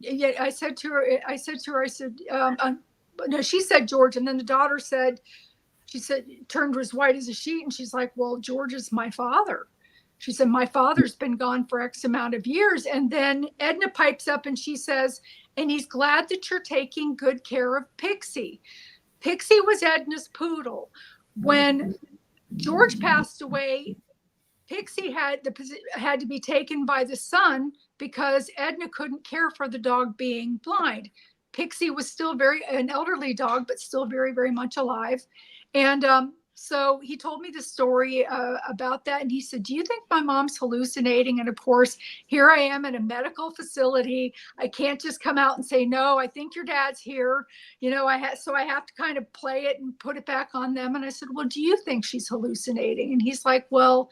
to her, no, she said George. And then the daughter said, turned as white as a sheet. And she's like, well, George is my father. She said, my father's been gone for X amount of years. And then Edna pipes up and she says, and he's glad that you're taking good care of Pixie. Pixie was Edna's poodle. When George passed away, Pixie had to be taken by the son because Edna couldn't care for the dog being blind. Pixie was still an elderly dog, but still very, very much alive. And so he told me the story about that. And he said, do you think my mom's hallucinating? And of course, here I am in a medical facility. I can't just come out and say, no, I think your dad's here. So I have to kind of play it and put it back on them. And I said, well, do you think she's hallucinating? And he's like, well,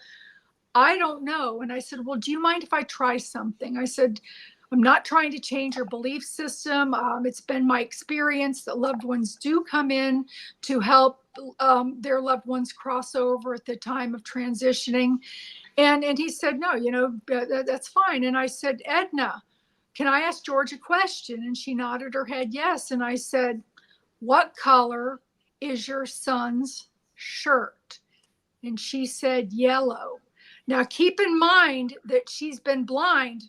I don't know. And I said, well, do you mind if I try something? I said, I'm not trying to change your belief system. It's been my experience that loved ones do come in to help their loved ones cross over at the time of transitioning. And he said, no, that's fine. And I said, Edna, can I ask George a question? And she nodded her head yes. And I said, what color is your son's shirt? And she said, yellow. Now, keep in mind that she's been blind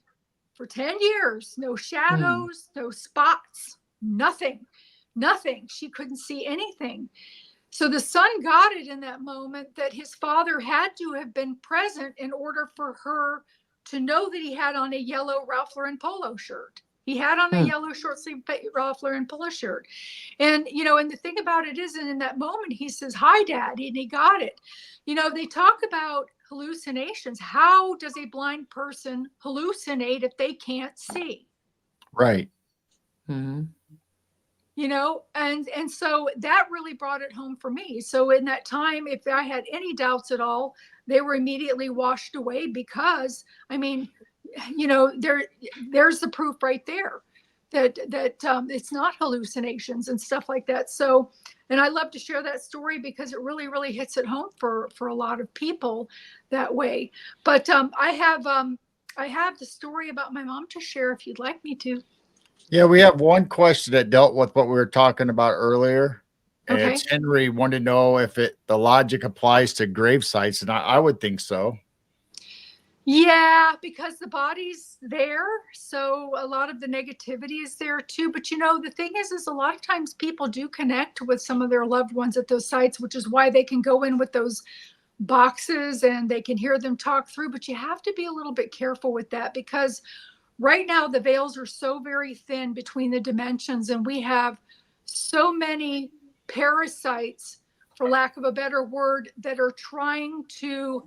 for 10 years, no shadows, no spots, nothing. She couldn't see anything. So the son got it in that moment that his father had to have been present in order for her to know that he had on a yellow Ralph Lauren polo shirt. He had on a yellow short sleeve Ralph Lauren polo shirt. And, and the thing about it is, and in that moment, he says, hi, Dad, and he got it. They talk about hallucinations. How does a blind person hallucinate if they can't see? Right. Mm-hmm. And so that really brought it home for me. So in that time, if I had any doubts at all, they were immediately washed away because, I mean, you know, there's the proof right there that it's not hallucinations and stuff like that. So, and I love to share that story because it really, really hits it home for a lot of people that way. But I have the story about my mom to share if you'd like me to. Yeah, we have one question that dealt with what we were talking about earlier. Okay. It's Henry wanted to know if the logic applies to grave sites, and I would think so. Yeah, because the body's there, so a lot of the negativity is there too. But you know, the thing is a lot of times people do connect with some of their loved ones at those sites, which is why they can go in with those boxes and they can hear them talk through. But you have to be a little bit careful with that because right now the veils are so very thin between the dimensions, and we have so many parasites, for lack of a better word, that are trying to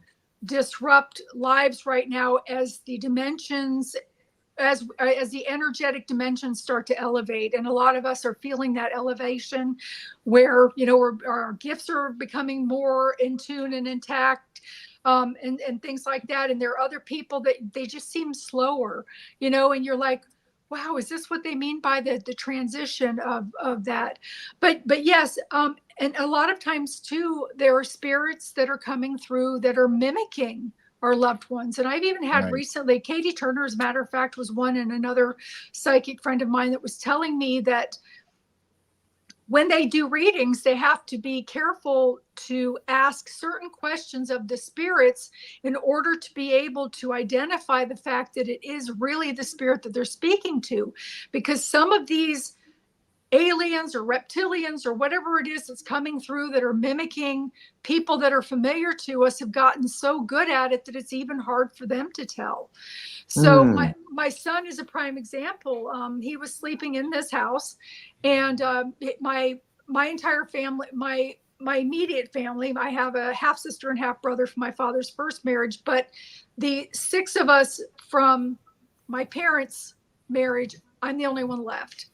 disrupt lives right now as the dimensions, as the energetic dimensions start to elevate. And a lot of us are feeling that elevation where, you know, our gifts are becoming more in tune and intact, and things like that. And there are other people that they just seem slower, you know, and you're like, wow, is this what they mean by the transition of that? But yes, and a lot of times too, there are spirits that are coming through that are mimicking our loved ones. And I've even had recently, Katie Turner, as a matter of fact, was one, and another psychic friend of mine that was telling me that when they do readings, they have to be careful to ask certain questions of the spirits in order to be able to identify the fact that it is really the spirit that they're speaking to. Because some of these aliens or reptilians or whatever it is that's coming through that are mimicking people that are familiar to us have gotten so good at it that it's even hard for them to tell. So my son is a prime example. He was sleeping in this house, and my entire family, my immediate family, I have a half sister and half brother from my father's first marriage, but the 6 of us from my parents' marriage, I'm the only one left.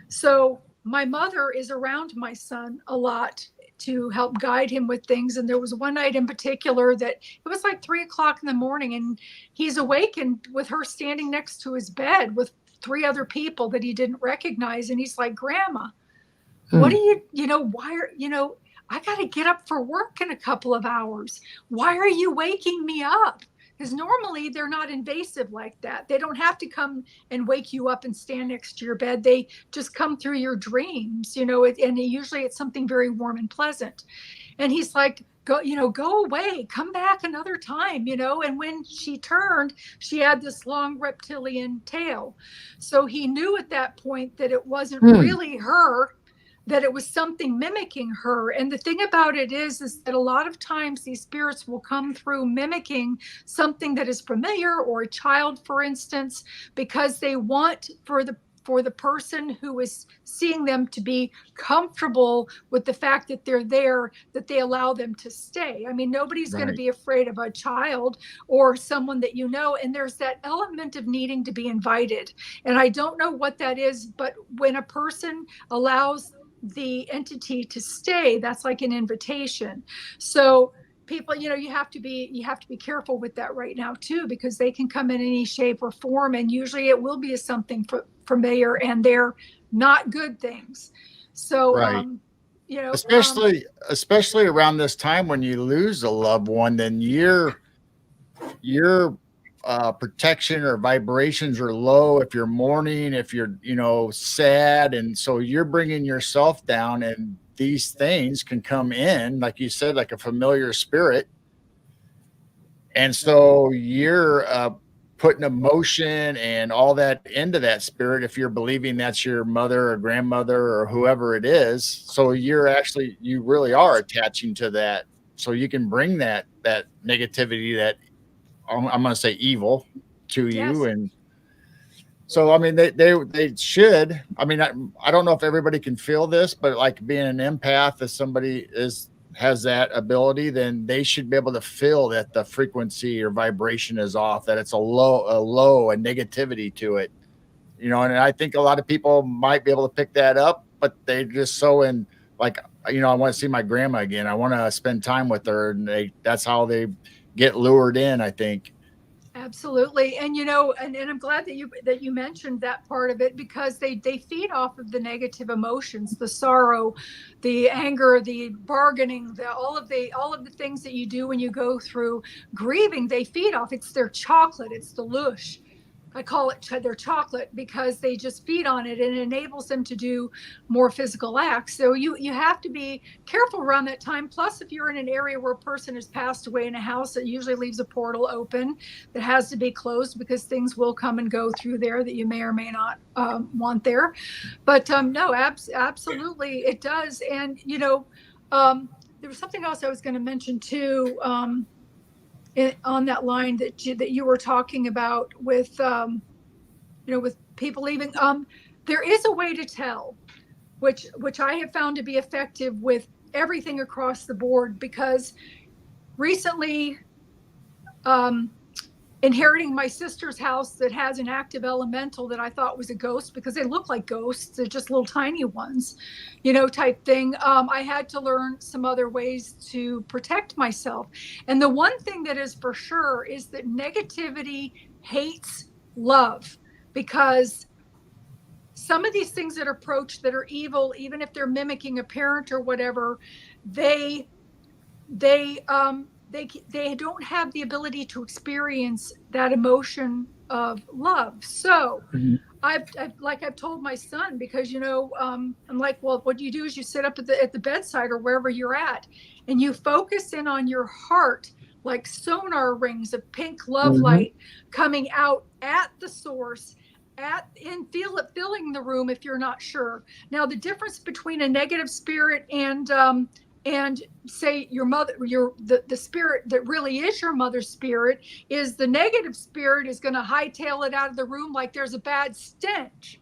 So my mother is around my son a lot to help guide him with things. And there was one night in particular that it was like 3:00 in the morning, and he's awakened with her standing next to his bed with 3 other people that he didn't recognize. And he's like, Grandma, what are you know, why are, you know, I got to get up for work in a couple of hours. Why are you waking me up? Because normally they're not invasive like that. They don't have to come and wake you up and stand next to your bed. They just come through your dreams, you know, and usually it's something very warm and pleasant. And he's like, go, you know, go away, come back another time, you know. And when she turned, she had this long reptilian tail. So he knew at that point that it wasn't really her, that it was something mimicking her. And the thing about it is that a lot of times these spirits will come through mimicking something that is familiar, or a child, for instance, because they want for the person who is seeing them to be comfortable with the fact that they're there, that they allow them to stay. I mean, nobody's going to be afraid of a child or someone that you know. And there's that element of needing to be invited. And I don't know what that is, but when a person allows the entity to stay, that's like an invitation. So people, you know, you have to be careful with that right now too, because they can come in any shape or form, and usually it will be something familiar, and they're not good things. So you know, especially around this time when you lose a loved one, then your protection or vibrations are low. If you're mourning, if you're, you know, sad, and so you're bringing yourself down, and these things can come in, like you said, like a familiar spirit, and so you're putting emotion and all that into that spirit if you're believing that's your mother or grandmother or whoever it is. So you really are attaching to that, so you can bring that negativity, that I'm going to say evil, to you. And so, I mean, they should, I mean, I don't know if everybody can feel this, but like being an empath, if somebody has that ability, then they should be able to feel that the frequency or vibration is off, that it's a low, a negativity to it, you know. And I think a lot of people might be able to pick that up, but they just so in, like, you know, I want to see my grandma again. I want to spend time with her. And that's how they get lured in, I think. Absolutely. And and I'm glad that you mentioned that part of it, because they feed off of the negative emotions, the sorrow, the anger, the bargaining, all of the things that you do when you go through grieving. They feed off. It's their chocolate, it's the lush. I call it their chocolate, because they just feed on it, and it enables them to do more physical acts. So you have to be careful around that time. Plus, if you're in an area where a person has passed away in a house, it usually leaves a portal open that has to be closed, because things will come and go through there that you may or may not want there. But no, absolutely, it does. And there was something else I was going to mention too. On that line that you were talking about with with people leaving, there is a way to tell, which I have found to be effective with everything across the board, because recently, inheriting my sister's house that has an active elemental that I thought was a ghost, because they look like ghosts, they're just little tiny ones, type thing. I had to learn some other ways to protect myself. And the one thing that is for sure is that negativity hates love, because some of these things that are approached that are evil, even if they're mimicking a parent or whatever, they don't have the ability to experience that emotion of love. So I've told my son, because I'm like, well, what you do is you sit up at the bedside or wherever you're at, and you focus in on your heart, like sonar rings of pink love light coming out at the source, and feel it filling the room if you're not sure. Now, the difference between a negative spirit and say your mother, the spirit that really is your mother's spirit, is the negative spirit is going to hightail it out of the room like there's a bad stench.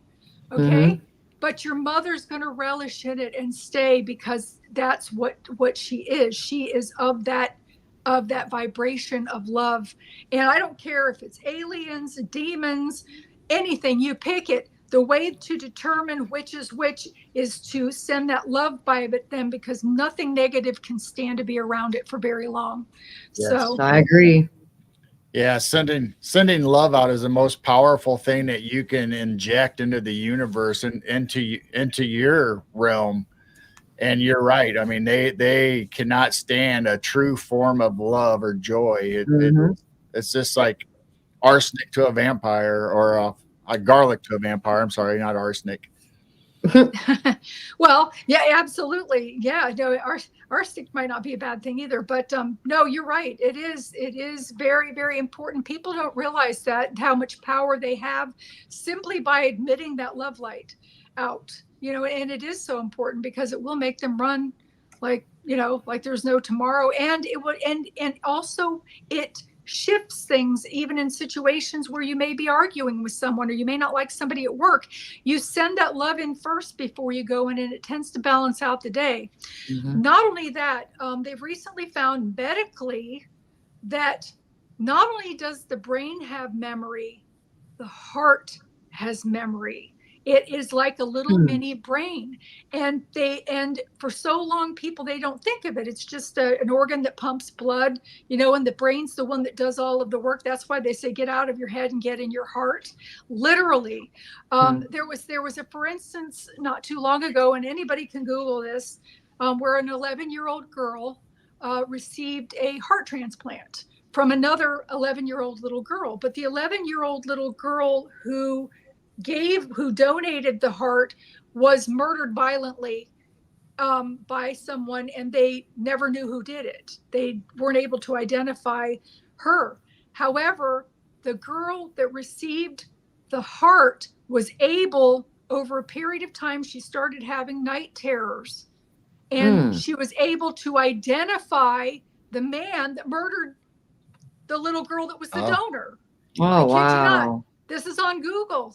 Okay. But your mother's going to relish in it and stay, because that's what she is. She is of that vibration of love. And I don't care if it's aliens, demons, anything, you pick it. The way to determine which is which is to send that love vibe at them, because nothing negative can stand to be around it for very long. Yes, so I agree. Yeah, sending love out is the most powerful thing that you can inject into the universe and into your realm. And you're right. I mean, they cannot stand a true form of love or joy. It's just like arsenic to a vampire, or a garlic to a vampire. I'm sorry, not arsenic. Well, yeah, absolutely. Yeah, no, arsenic might not be a bad thing either, but no, you're right. It is very, very important. People don't realize that, how much power they have simply by admitting that love light out, and it is so important, because it will make them run like there's no tomorrow. And it would, and also it shifts things, even in situations where you may be arguing with someone, or you may not like somebody at work. You send that love in first before you go in, and it tends to balance out the day. Not only that, they've recently found medically that not only does the brain have memory, the heart has memory. It is like a little mini brain. And for so long, people, they don't think of it. It's just an organ that pumps blood, and the brain's the one that does all of the work. That's why they say, get out of your head and get in your heart. Literally. There was a, for instance, not too long ago, and anybody can Google this, where an 11-year-old girl received a heart transplant from another 11-year-old little girl. But the 11-year-old little girl who donated the heart was murdered violently by someone, and they never knew who did it. They weren't able to identify her. However, the girl that received the heart was able, over a period of time, she started having night terrors, and she was able to identify the man that murdered the little girl that was the donor. Oh, wow. This is on Google.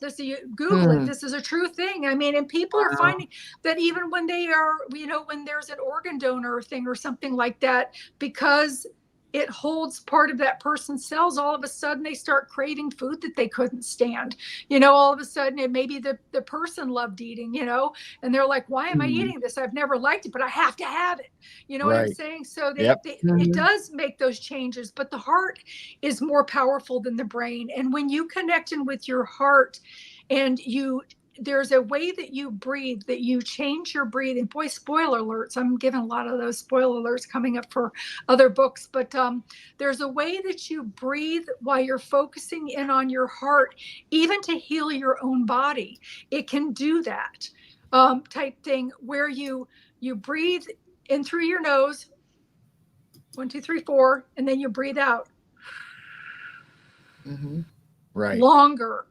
Google it. This is a true thing. I mean, and people are finding that even when they are, when there's an organ donor thing or something like that, because it holds part of that person's cells. All of a sudden they start craving food that they couldn't stand. All of a sudden it maybe the person loved eating, and they're like, why am I eating this? I've never liked it, but I have to have it. You know what I'm saying? So it does make those changes, but the heart is more powerful than the brain. And when you connect in with your heart and there's a way that you breathe, that you change your breathing. Boy, spoiler alerts. I'm giving a lot of those spoiler alerts coming up for other books, but there's a way that you breathe while you're focusing in on your heart, even to heal your own body. It can do that type thing where you breathe in through your nose, 1, 2, 3, 4, and then you breathe out. Right. Longer.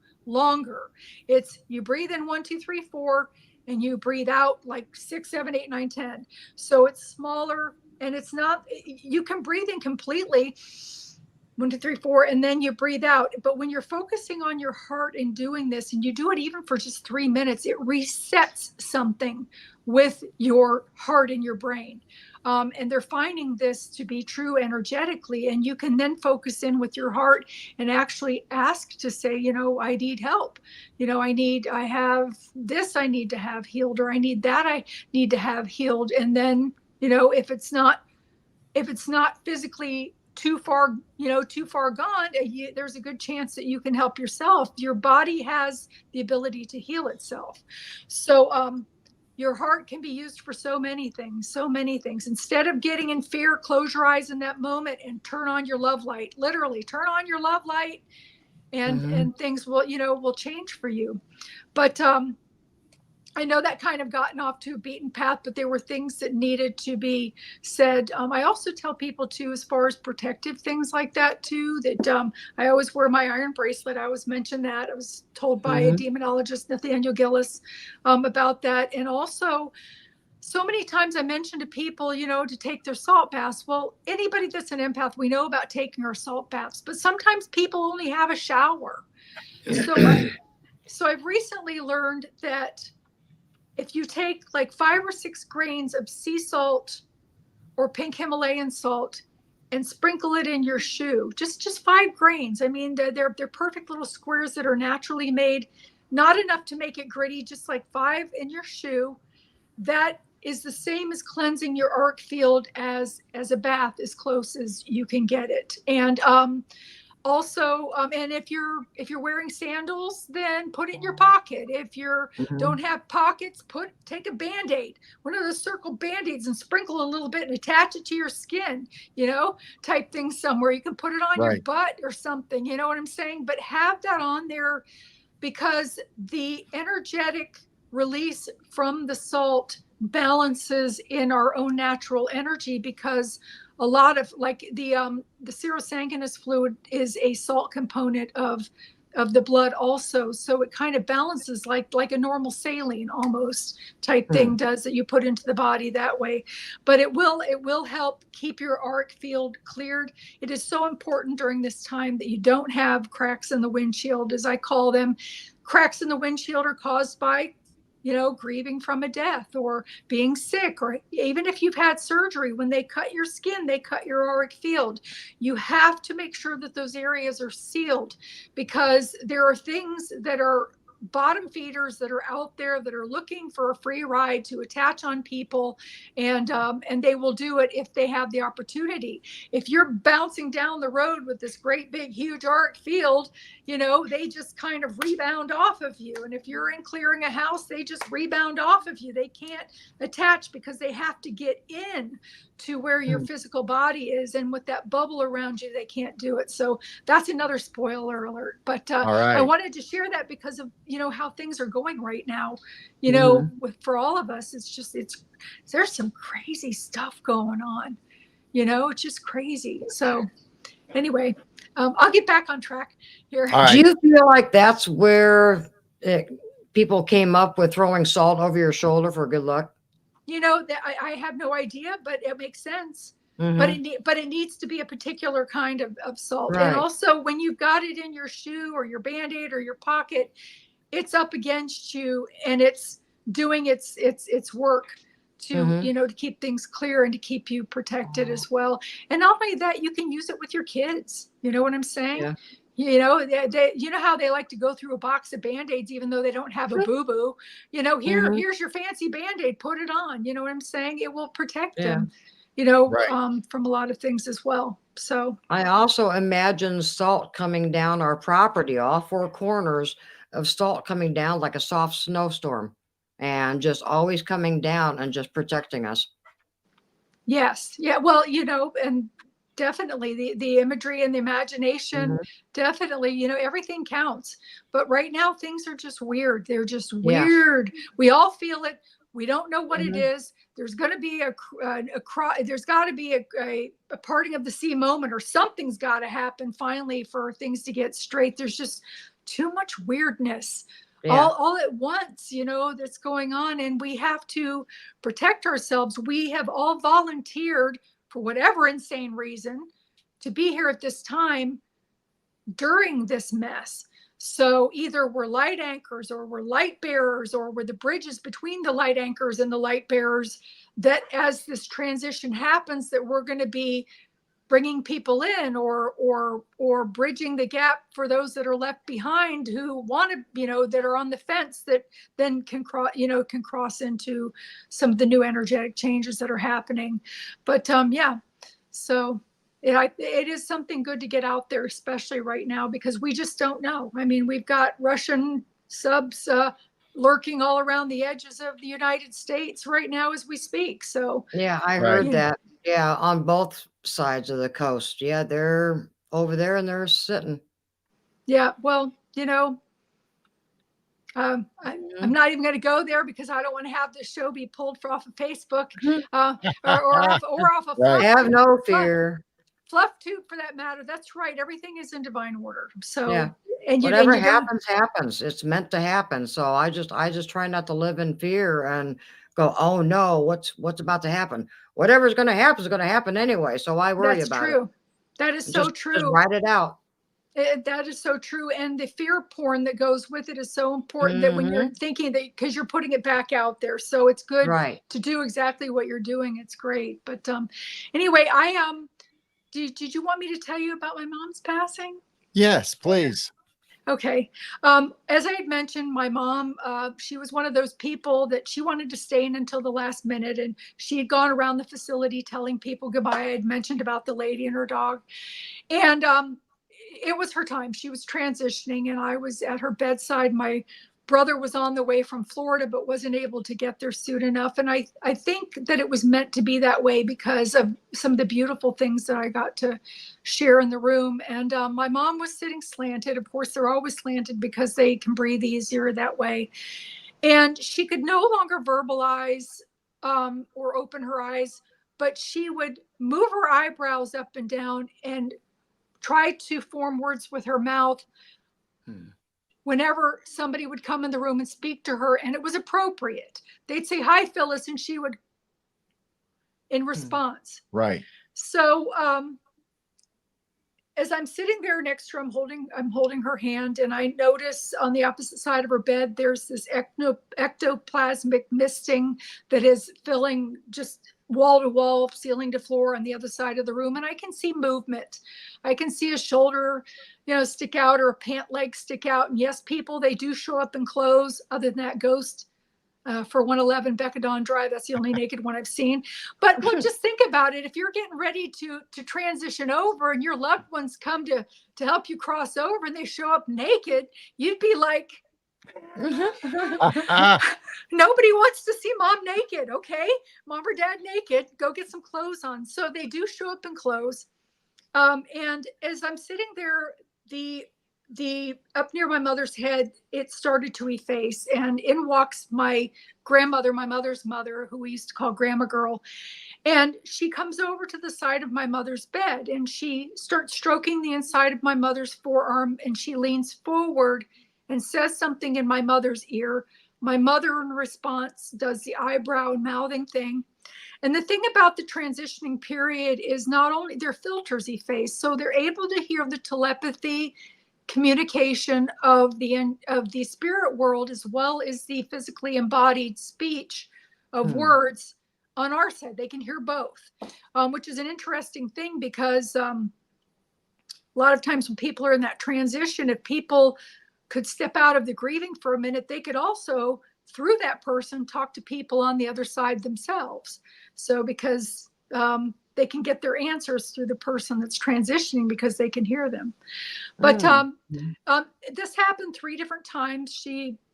It's you breathe in 1, 2, 3, 4, and you breathe out like 6, 7, 8, 9, 10. So it's smaller, and it's not, you can breathe in completely 1, 2, 3, 4, and then you breathe out. But when you're focusing on your heart and doing this, and you do it even for just 3 minutes, it resets something with your heart and your brain. And they're finding this to be true energetically. And you can then focus in with your heart and actually ask to say, I need help. I have this I need to have healed, or I need that I need to have healed. And then, if it's not physically too far gone, there's a good chance that you can help yourself. Your body has the ability to heal itself. So, your heart can be used for so many things. Instead of getting in fear, close your eyes in that moment and turn on your love light. Literally turn on your love light, and things will change for you. But I know that kind of gotten off to a beaten path, but there were things that needed to be said. I also tell people too, as far as protective things like that too, that I always wear my iron bracelet. I always mention that. I was told by a demonologist, Nathaniel Gillis, about that. And also, so many times I mention to people, to take their salt baths. Well, anybody that's an empath, we know about taking our salt baths, but sometimes people only have a shower. So I've recently learned that if you take like 5 or 6 grains of sea salt or pink Himalayan salt and sprinkle it in your shoe, just 5 grains. I mean, they're perfect little squares that are naturally made, not enough to make it gritty, just like 5 in your shoe. That is the same as cleansing your auric field as a bath, as close as you can get it. And also, and if you're wearing sandals, then put it in your pocket. If you don't have pockets, take a Band-Aid, one of those circle Band-Aids, and sprinkle a little bit and attach it to your skin, type thing somewhere. You can put it on your butt or something, you know what I'm saying? But have that on there, because the energetic release from the salt balances in our own natural energy, because a lot of like the serosanguinous fluid is a salt component of the blood also. So it kind of balances like a normal saline almost type thing does, that you put into the body that way. But it will help keep your auric field cleared. It is so important during this time that you don't have cracks in the windshield, as I call them. Cracks in the windshield are caused by grieving from a death or being sick, or even if you've had surgery. When they cut your skin, they cut your auric field. You have to make sure that those areas are sealed, because there are things that are bottom feeders that are out there that are looking for a free ride to attach on people, and they will do it if they have the opportunity. If you're bouncing down the road with this great big huge auric field, they just kind of rebound off of you. And if you're in clearing a house, they just rebound off of you. They can't attach because they have to get in to where your physical body is, and with that bubble around you, they can't do it. So that's another spoiler alert. But I wanted to share that because of how things are going right now. For all of us, there's some crazy stuff going on. It's just crazy. So anyway, I'll get back on track here. Do you feel like that's where people came up with throwing salt over your shoulder for good luck? I have no idea, but it makes sense. But it needs to be a particular kind of salt. Right. And also, when you've got it in your shoe or your Band-Aid or your pocket, it's up against you, and it's doing its work to, you know, to keep things clear and to keep you protected as well. And not only that, you can use it with your kids. You know what I'm saying? Yeah. You know, you know how they like to go through a box of Band-Aids, even though they don't have a boo-boo, you know, here's your fancy Band-Aid, put it on. You know what I'm saying? It will protect them, you know, from a lot of things as well. So I also imagine salt coming down our property, all four corners of salt coming down like a soft snowstorm and just always coming down and just protecting us. yes. Yeah. Well, you know, and definitely the imagery and the imagination, definitely, you know, everything counts. But right now things are just weird. They're just weird. We all feel it. We don't know what it is. There's going to be there's got to be a parting of the sea moment, or something's got to happen finally for things to get straight. There's just too much weirdness all at once, you know, that's going on. And we have to protect ourselves. We have all volunteered for whatever insane reason to be here at this time during this mess. So either we're light anchors, or we're light bearers, or we're the bridges between the light anchors and the light bearers, that as this transition happens, that we're going to be bringing people in, or bridging the gap for those that are left behind who want to, you know, that are on the fence, that then can cross into some of the new energetic changes that are happening. But yeah, so it is something good to get out there, especially right now, because we just don't know. I mean, we've got Russian subs lurking all around the edges of the United States right now as we speak. So yeah, I heard that. Yeah, on both sides of the coast. Yeah, they're over there and they're sitting. Yeah, well, you know, I'm not even going to go there because I don't want to have this show be pulled off of Facebook or off of I have no fear. FluffTube, for that matter. That's right. Everything is in divine order. So and whatever happens, happens. It's meant to happen. So I just try not to live in fear and go, oh no, what's about to happen? Whatever's going to happen is going to happen anyway. So why worry about it? That is so true. Just write it out. That is so true. And the fear porn that goes with it is so important, that when you're thinking that, because you're putting it back out there. So it's good to do exactly what you're doing. It's great. But anyway, did you want me to tell you about my mom's passing? Yes, please. Okay. As I had mentioned, my mom, she was one of those people that she wanted to stay in until the last minute. And she had gone around the facility telling people goodbye. I had mentioned about the lady and her dog. And it was her time. She was transitioning, and I was at her bedside. My brother was on the way from Florida, but wasn't able to get there soon enough. And I think that it was meant to be that way because of some of the beautiful things that I got to share in the room. And my mom was sitting slanted. Of course, they're always slanted because they can breathe easier that way. And she could no longer verbalize or open her eyes, but she would move her eyebrows up and down and try to form words with her mouth whenever somebody would come in the room and speak to her, and it was appropriate. They'd say, "Hi, Phyllis," and she would in response. Right. So as I'm sitting there next to her, I'm holding her hand, and I notice on the opposite side of her bed, there's this ectoplasmic misting that is filling just wall to wall, ceiling to floor on the other side of the room. And I can see movement. I can see a shoulder, stick out, or a pant leg stick out. And yes, people, they do show up in clothes. Other than that, Ghost for 111 Becadon Drive, that's the only naked one I've seen. But look, just think about it. If you're getting ready to transition over and your loved ones come to help you cross over and they show up naked, you'd be like, nobody wants to see mom naked. Okay, mom or dad naked, go get some clothes on. So they do show up in clothes. And as I'm sitting there, the up near my mother's head, it started to efface, and in walks my grandmother, my mother's mother, who we used to call Grandma Girl. And she comes over to the side of my mother's bed, and she starts stroking the inside of my mother's forearm, and she leans forward and says something in my mother's ear. My mother, in response, does the eyebrow and mouthing thing. And the thing about the transitioning period is not only their filters efface, so they're able to hear the telepathy, communication of the spirit world, as well as the physically embodied speech of words on our side. They can hear both, which is an interesting thing because a lot of times when people are in that transition, if people could step out of the grieving for a minute, they could also, through that person, talk to people on the other side themselves. So because they can get their answers through the person that's transitioning because they can hear them. But this happened 3 different times.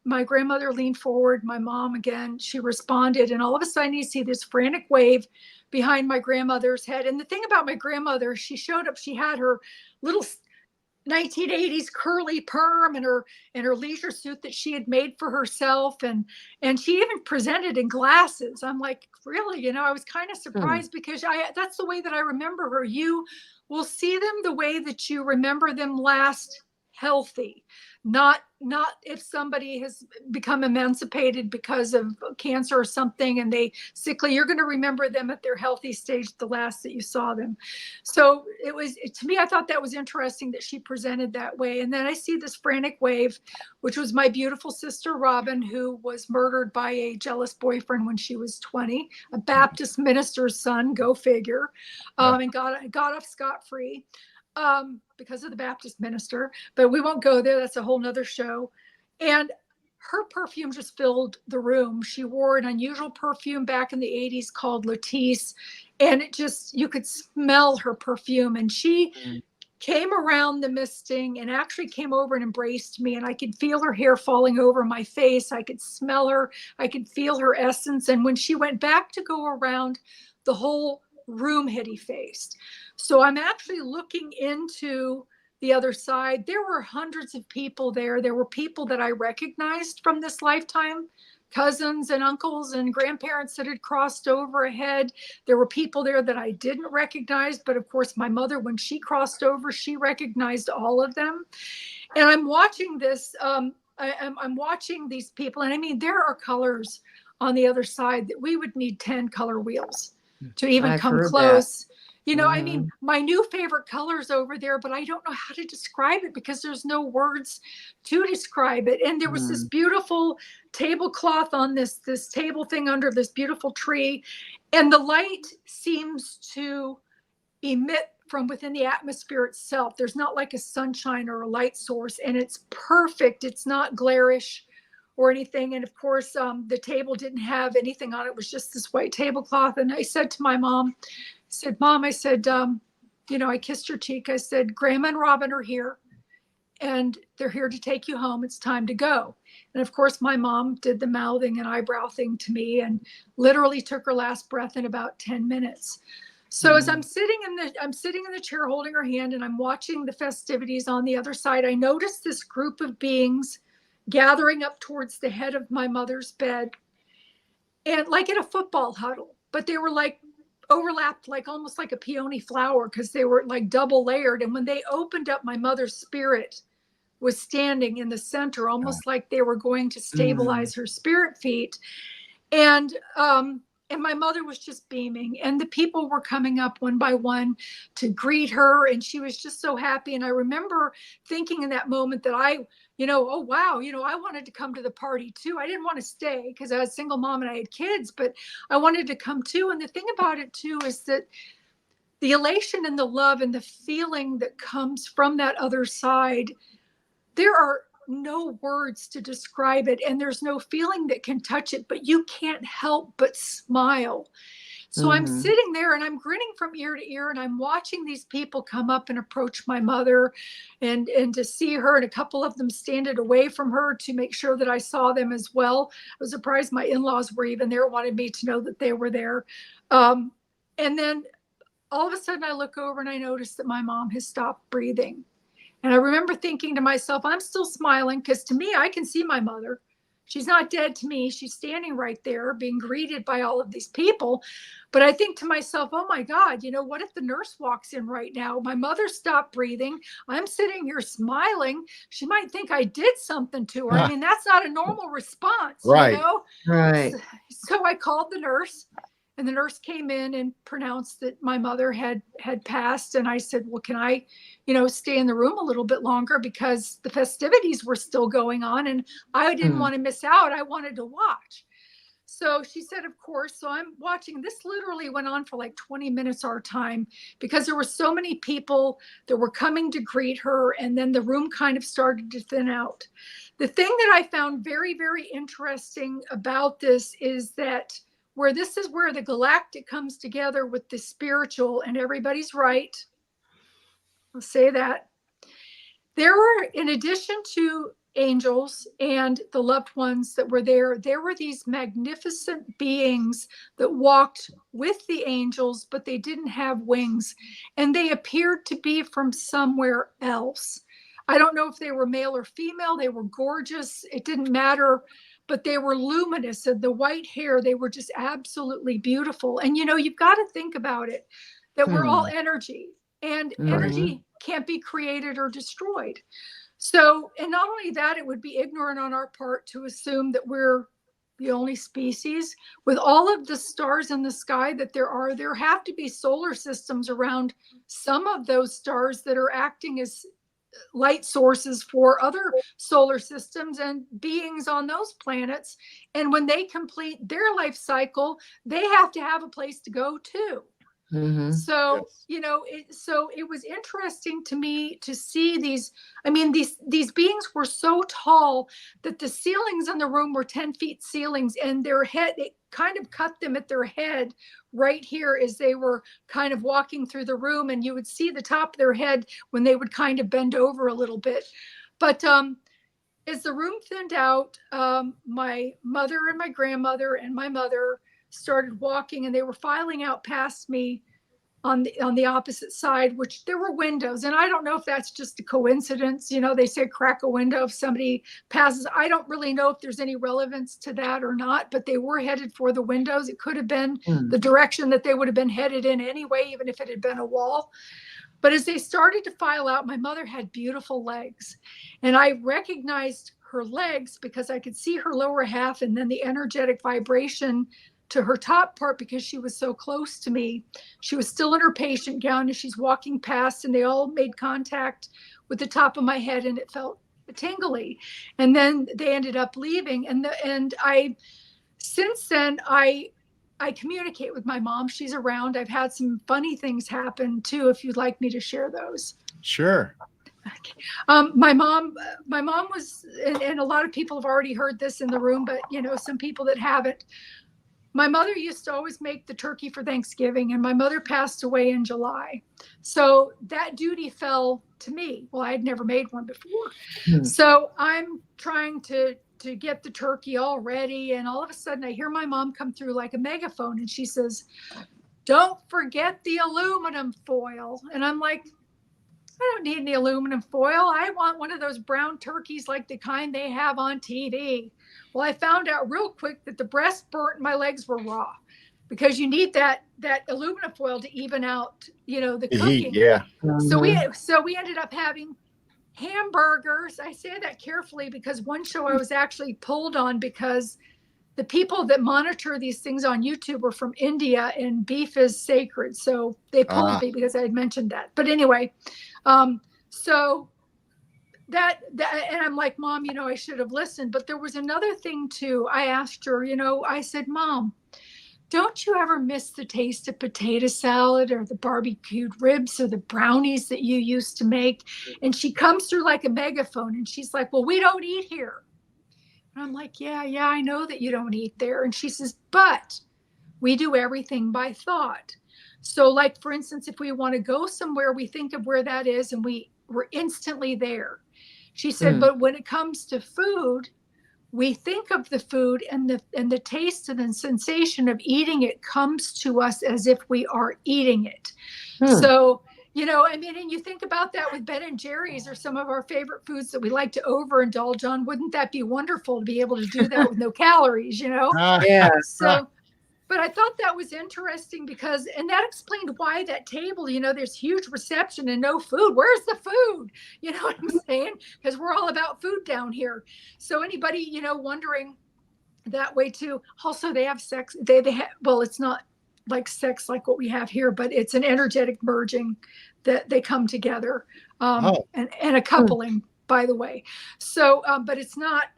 My grandmother leaned forward, my mom again, she responded, and all of a sudden you see this frantic wave behind my grandmother's head. And the thing about my grandmother, she showed up, she had her little 1980s curly perm and her leisure suit that she had made for herself, and she even presented in glasses. I'm like, really? I was kind of surprised because that's the way that I remember her. You will see them the way that you remember them last, healthy, not if somebody has become emancipated because of cancer or something and they sickly. You're going to remember them at their healthy stage, the last that you saw them. So to me, I thought that was interesting that she presented that way. And then I see this frantic wave, which was my beautiful sister Robin, who was murdered by a jealous boyfriend when she was 20, a Baptist minister's son, go figure, and got off scot-free. Because of the Baptist minister, but we won't go there. That's a whole nother show. And her perfume just filled the room. She wore an unusual perfume back in the 80s called Latisse. And you could smell her perfume. And she came around the misting and actually came over and embraced me. And I could feel her hair falling over my face. I could smell her. I could feel her essence. And when she went back to go around, the whole room had effaced. So I'm actually looking into the other side. There were hundreds of people there. There were people that I recognized from this lifetime, cousins and uncles and grandparents that had crossed over ahead. There were people there that I didn't recognize, but of course my mother, when she crossed over, she recognized all of them. And I'm watching this, I'm watching these people, and I mean, there are colors on the other side that we would need 10 color wheels to even come close. I mean, my new favorite colors over there, but I don't know how to describe it because there's no words to describe it. And there was this beautiful tablecloth on this table thing under this beautiful tree. And the light seems to emit from within the atmosphere itself. There's not like a sunshine or a light source, and it's perfect. It's not glarish or anything. And of course, the table didn't have anything on it. It was just this white tablecloth. And I said to my mom, Mom, I said, I kissed her cheek. I said, Grandma and Robin are here and they're here to take you home. It's time to go. And of course, my mom did the mouthing and eyebrow thing to me and literally took her last breath in about 10 minutes. So as I'm sitting in the chair holding her hand and I'm watching the festivities on the other side, I noticed this group of beings gathering up towards the head of my mother's bed, and like in a football huddle, but they were like overlapped, like almost like a peony flower, because they were like double layered. And when they opened up, my mother's spirit was standing in the center, almost like they were going to stabilize her spirit feet. And my mother was just beaming, and the people were coming up one by one to greet her, and she was just so happy. And I remember thinking in that moment that oh, wow, I wanted to come to the party too. I didn't want to stay because I was a single mom and I had kids, but I wanted to come too. And the thing about it too is that the elation and the love and the feeling that comes from that other side, there are no words to describe it, and there's no feeling that can touch it, but you can't help but smile. So I'm sitting there and I'm grinning from ear to ear, and I'm watching these people come up and approach my mother and to see her, and a couple of them standed away from her to make sure that I saw them as well. I was surprised my in-laws were even there, wanted me to know that they were there. And then all of a sudden I look over and I notice that my mom has stopped breathing. And I remember thinking to myself, I'm still smiling because to me, I can see my mother. She's not dead to me. She's standing right there being greeted by all of these people. But I think to myself, oh my God, what if the nurse walks in right now? My mother stopped breathing. I'm sitting here smiling. She might think I did something to her. I mean, that's not a normal response, Right. Right. So I called the nurse, and the nurse came in and pronounced that my mother had passed. And I said, well, can I, stay in the room a little bit longer, because the festivities were still going on and I didn't want to miss out. I wanted to watch. So she said, of course. So I'm watching. This literally went on for like 20 minutes our time because there were so many people that were coming to greet her. And then the room kind of started to thin out. The thing that I found very, very interesting about this is that this is where the galactic comes together with the spiritual, and everybody's right. I'll say that. There were, in addition to angels and the loved ones that were there were these magnificent beings that walked with the angels, but they didn't have wings, and they appeared to be from somewhere else. I don't know if they were male or female. They were gorgeous. It didn't matter, but they were luminous, and the white hair, they were just absolutely beautiful. And, you've got to think about it, that we're all energy, and energy can't be created or destroyed. So, and not only that, it would be ignorant on our part to assume that we're the only species. With all of the stars in the sky that there have to be solar systems around some of those stars that are acting as light sources for other solar systems and beings on those planets. And when they complete their life cycle, they have to have a place to go too. So, so it was interesting to me to see these. I mean, these beings were so tall that the ceilings in the room were 10 feet ceilings, and their head, it kind of cut them at their head right here as they were kind of walking through the room, and you would see the top of their head when they would kind of bend over a little bit. But as the room thinned out, my mother and my grandmother and my mother started walking, and they were filing out past me on the opposite side, which there were windows. And I don't know if that's just a coincidence. They say crack a window if somebody passes. I don't really know if there's any relevance to that or not, but they were headed for the windows. It could have been the direction that they would have been headed in anyway, even if it had been a wall. But as they started to file out, my mother had beautiful legs, and I recognized her legs because I could see her lower half and then the energetic vibration to her top part because she was so close to me. She was still in her patient gown as she's walking past, and they all made contact with the top of my head, and it felt tingly. And then they ended up leaving. And I, since then, I communicate with my mom. She's around. I've had some funny things happen too, if you'd like me to share those. Sure. Okay. My mom was, and a lot of people have already heard this in the room, but some people that haven't. My mother used to always make the turkey for Thanksgiving, and my mother passed away in July. So that duty fell to me. Well, I had never made one before. So I'm trying to get the turkey all ready, and all of a sudden I hear my mom come through like a megaphone, and she says, "Don't forget the aluminum foil." And I'm like, I don't need any aluminum foil. I want one of those brown turkeys like the kind they have on TV. Well, I found out real quick that the breast burnt and my legs were raw, because you need that aluminum foil to even out, the cooking. Yeah. So we ended up having hamburgers. I say that carefully because one show I was actually pulled on because the people that monitor these things on YouTube are from India, and beef is sacred. So they pulled me because I had mentioned that. But anyway, so that, and I'm like, Mom, I should have listened. But there was another thing too. I asked her, I said, Mom, don't you ever miss the taste of potato salad or the barbecued ribs or the brownies that you used to make? And she comes through like a megaphone, and she's like, well, we don't eat here. And I'm like, yeah, I know that you don't eat there. And she says, but we do everything by thought. So like, for instance, if we want to go somewhere, we think of where that is, and we're instantly there. She said, but when it comes to food, we think of the food, and the taste and the sensation of eating it comes to us as if we are eating it. So, and you think about that with Ben and Jerry's, or some of our favorite foods that we like to overindulge on. Wouldn't that be wonderful to be able to do that with no calories, Yeah. So, but I thought that was interesting because, and that explained why that table, there's huge reception and no food. Where's the food? You know what I'm saying? Because we're all about food down here. So anybody, wondering that way too. Also, they have sex. They have, well, it's not like sex like what we have here, but it's an energetic merging that they come together, and a coupling, by the way. So, but it's not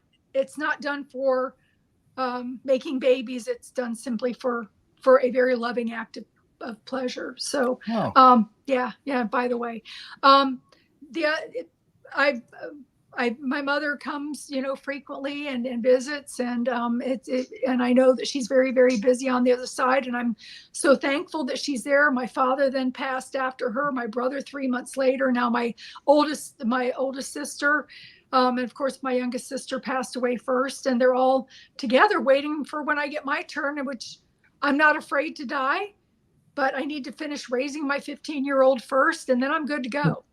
done for making babies. It's done simply for a very loving act of pleasure. So, yeah. By the way, my mother comes, frequently and visits, and and I know that she's very, very busy on the other side, and I'm so thankful that she's there. My father then passed after her, my brother 3 months later. Now my oldest sister, and of course my youngest sister passed away first, and they're all together waiting for when I get my turn, in which I'm not afraid to die, but I need to finish raising my 15-year-old first, and then I'm good to go.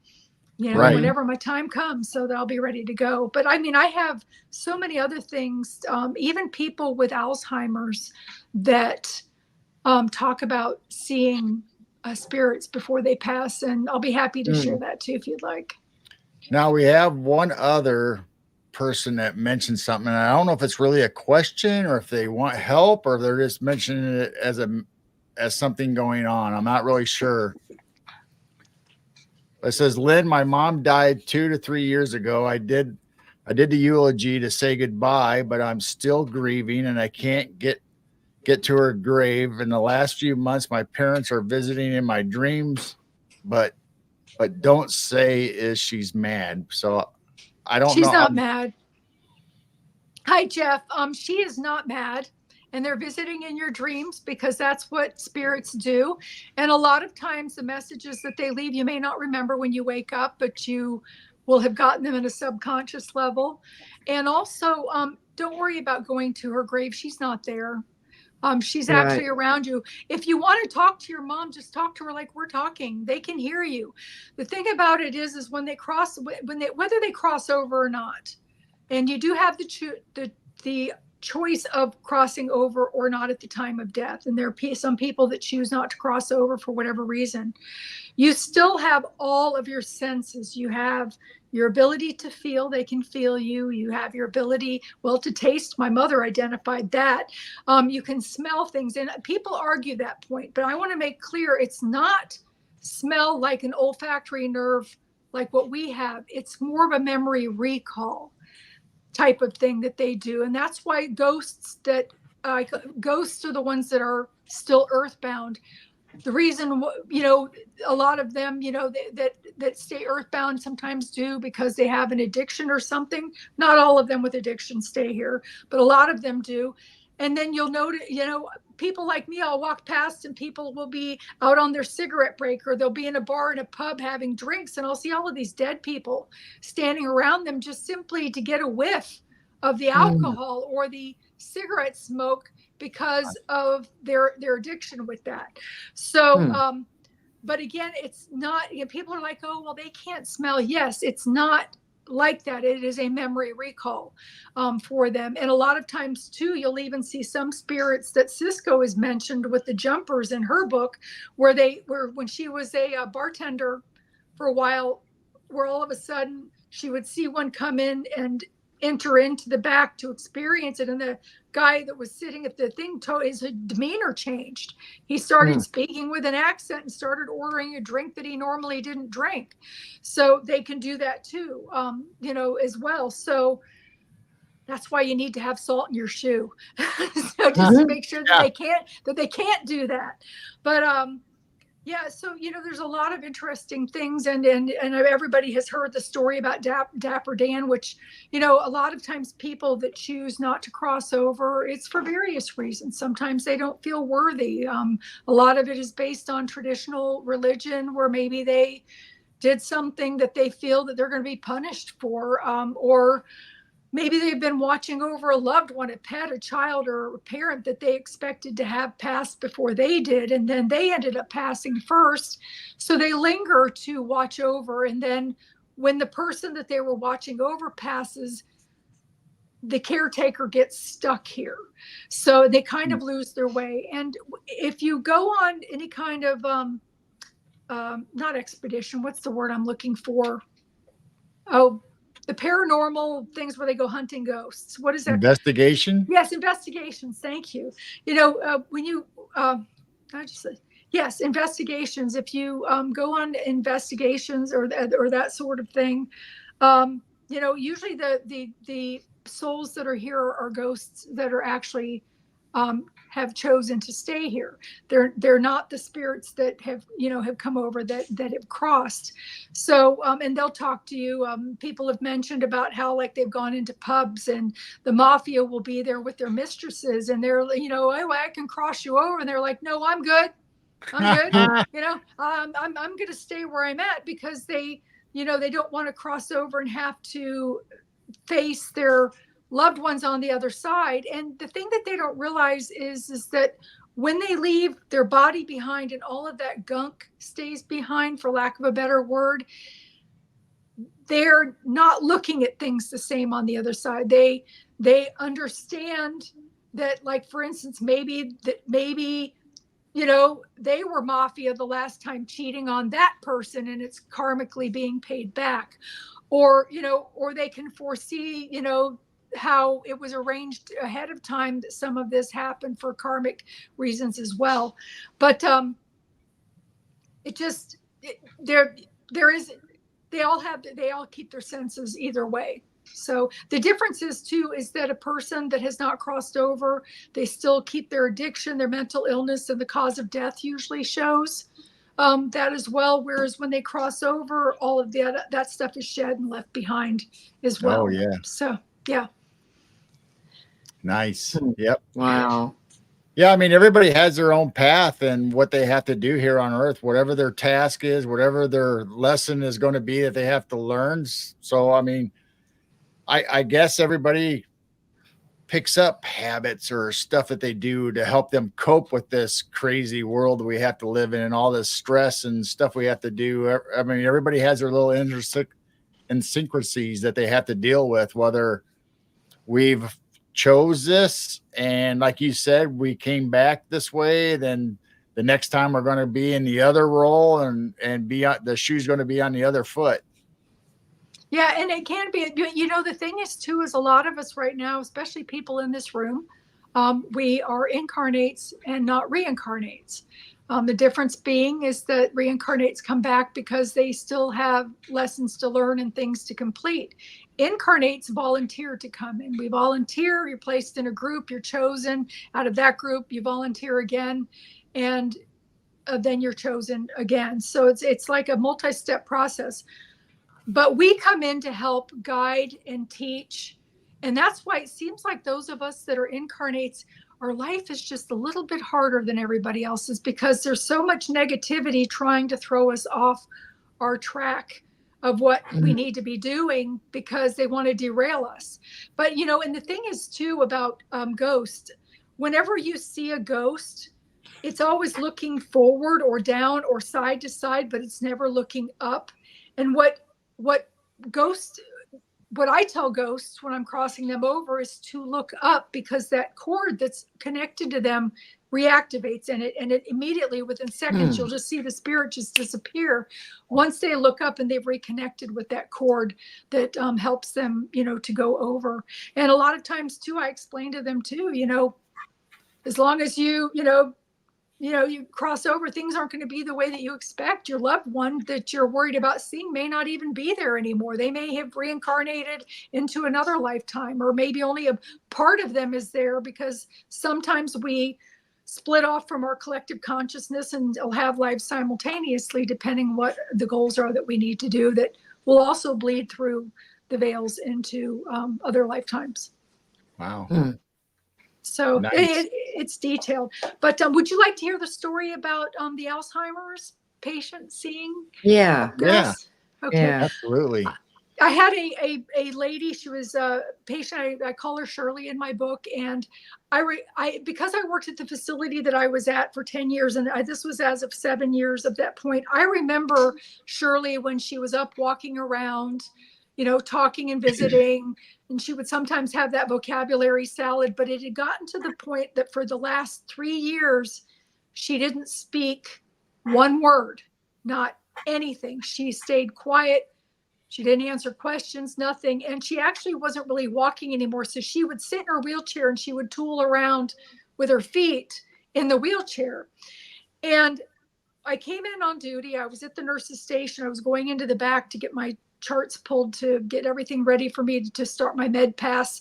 Whenever my time comes, so that I'll be ready to go. But I mean, I have so many other things, even people with Alzheimer's that talk about seeing spirits before they pass. And I'll be happy to share that too, if you'd like. Now we have one other person that mentioned something, and I don't know if it's really a question or if they want help or if they're just mentioning it as something going on. I'm not really sure. It says, Lynn, my mom died 2 to 3 years ago. I did the eulogy to say goodbye, but I'm still grieving and I can't get to her grave. In the last few months, my parents are visiting in my dreams, but don't say is she's mad. So I don't know. She's not mad. Hi, Jeff. She is not mad. And they're visiting in your dreams because that's what spirits do. And a lot of times the messages that they leave, you may not remember when you wake up, but you will have gotten them at a subconscious level. And also, don't worry about going to her grave. She's not there. She's actually around you. If you want to talk to your mom, just talk to her like we're talking. They can hear you. The thing about it is when they cross, whether they cross over or not, and you do have the choice of crossing over or not at the time of death. And there are some people that choose not to cross over for whatever reason. You still have all of your senses. You have your ability to feel. They can feel you. You have your ability, to taste. My mother identified that. You can smell things. And people argue that point, but I want to make clear it's not smell like an olfactory nerve like what we have. It's more of a memory recall type of thing that they do. And that's why ghosts are the ones that are still earthbound. The reason, a lot of them, that stay earthbound sometimes do because they have an addiction or something. Not all of them with addiction stay here, but a lot of them do. And then you'll notice, people like me, I'll walk past and people will be out on their cigarette break, or they'll be in a bar in a pub having drinks, and I'll see all of these dead people standing around them just simply to get a whiff of the alcohol or the cigarette smoke because of their addiction with that. So, but again, it's not, people are like, oh, well, they can't smell. Yes, it's not like that. It is a memory recall for them. And a lot of times too, you'll even see some spirits that Cisco has mentioned with the jumpers in her book, where when she was a bartender for a while, where all of a sudden she would see one come in and enter into the back to experience it. And the guy that was sitting at the thing, his demeanor changed. He started speaking with an accent and started ordering a drink that he normally didn't drink. So they can do that too, as well. So that's why you need to have salt in your shoe. So just to make sure that they can't do that. But yeah, so there's a lot of interesting things, and everybody has heard the story about Dapper Dan, which a lot of times people that choose not to cross over, it's for various reasons. Sometimes they don't feel worthy. A lot of it is based on traditional religion, where maybe they did something that they feel that they're going to be punished for, or maybe they've been watching over a loved one, a pet, a child, or a parent that they expected to have passed before they did, and then they ended up passing first. So they linger to watch over. And then when the person that they were watching over passes, the caretaker gets stuck here. So they kind of lose their way. And if you go on any kind of, not expedition, what's the word I'm looking for? Oh, the paranormal things where they go hunting ghosts. What is that? Investigation? Yes, investigations. Thank you. When you, yes, investigations. If you go on investigations or that sort of thing, usually the souls that are here are ghosts that are actually have chosen to stay here. They're not the spirits that have come over that have crossed. So and they'll talk to you. People have mentioned about how like they've gone into pubs and the mafia will be there with their mistresses and they're oh, I can cross you over, and they're like, no, I'm good. I'm good. I'm going to stay where I'm at, because they they don't want to cross over and have to face their loved ones on the other side. And the thing that they don't realize is that when they leave their body behind and all of that gunk stays behind, for lack of a better word, they're not looking at things the same on the other side. They understand that, like, for instance, maybe they were mafia the last time, cheating on that person, and it's karmically being paid back. Or they can foresee, how it was arranged ahead of time that some of this happened for karmic reasons as well. But they all keep their senses either way. So the difference is that a person that has not crossed over, they still keep their addiction, their mental illness, and the cause of death usually shows that as well. Whereas when they cross over, all of that stuff is shed and left behind as well. Oh, yeah. So, yeah. Nice. Yep. Wow. Yeah, I mean, everybody has their own path and what they have to do here on Earth, whatever their task is, whatever their lesson is going to be that they have to learn. So, I mean, I guess everybody picks up habits or stuff that they do to help them cope with this crazy world we have to live in and all this stress and stuff we have to do. I mean, everybody has their little idiosyncrasies that they have to deal with, whether we've chose this and, like you said, we came back this way, then the next time we're going to be in the other role and be on, the shoe's going to be on the other foot. Yeah, and it can be, the thing is too, is a lot of us right now, especially people in this room, we are incarnates and not reincarnates. The difference being is that reincarnates come back because they still have lessons to learn and things to complete. Incarnates volunteer to come in. We volunteer, you're placed in a group, you're chosen. Out of that group, you volunteer again, and then you're chosen again. So it's like a multi-step process. But we come in to help guide and teach. And that's why it seems like those of us that are incarnates, our life is just a little bit harder than everybody else's, because there's so much negativity trying to throw us off our track of what we need to be doing, because they want to derail us. But, and the thing is too about ghosts, whenever you see a ghost, it's always looking forward or down or side to side, but it's never looking up. And what I tell ghosts when I'm crossing them over is to look up, because that cord that's connected to them reactivates, and it immediately, within seconds, you'll just see the spirit just disappear once they look up and they've reconnected with that cord that helps them, to go over. And a lot of times too, I explain to them too, as long as you cross over, things aren't going to be the way that you expect. Your loved one that you're worried about seeing may not even be there anymore. They may have reincarnated into another lifetime, or maybe only a part of them is there, because sometimes we split off from our collective consciousness and will have lives simultaneously, depending what the goals are that we need to do, that will also bleed through the veils into other lifetimes. Wow. So nice. It's detailed. But would you like to hear the story about the Alzheimer's patient seeing? Yeah. Yeah. Okay. Yeah. Absolutely. I had a lady. She was a patient. I call her Shirley in my book, and because I worked at the facility that I was at for 10 years, and this was as of 7 years of that point. I remember Shirley when she was up walking around, talking and visiting, and she would sometimes have that vocabulary salad, but it had gotten to the point that for the last 3 years, she didn't speak one word, not anything. She stayed quiet. She didn't answer questions, nothing. And she actually wasn't really walking anymore. So she would sit in her wheelchair and she would tool around with her feet in the wheelchair. And I came in on duty. I was at the nurse's station. I was going into the back to get my charts pulled to get everything ready for me to start my med pass.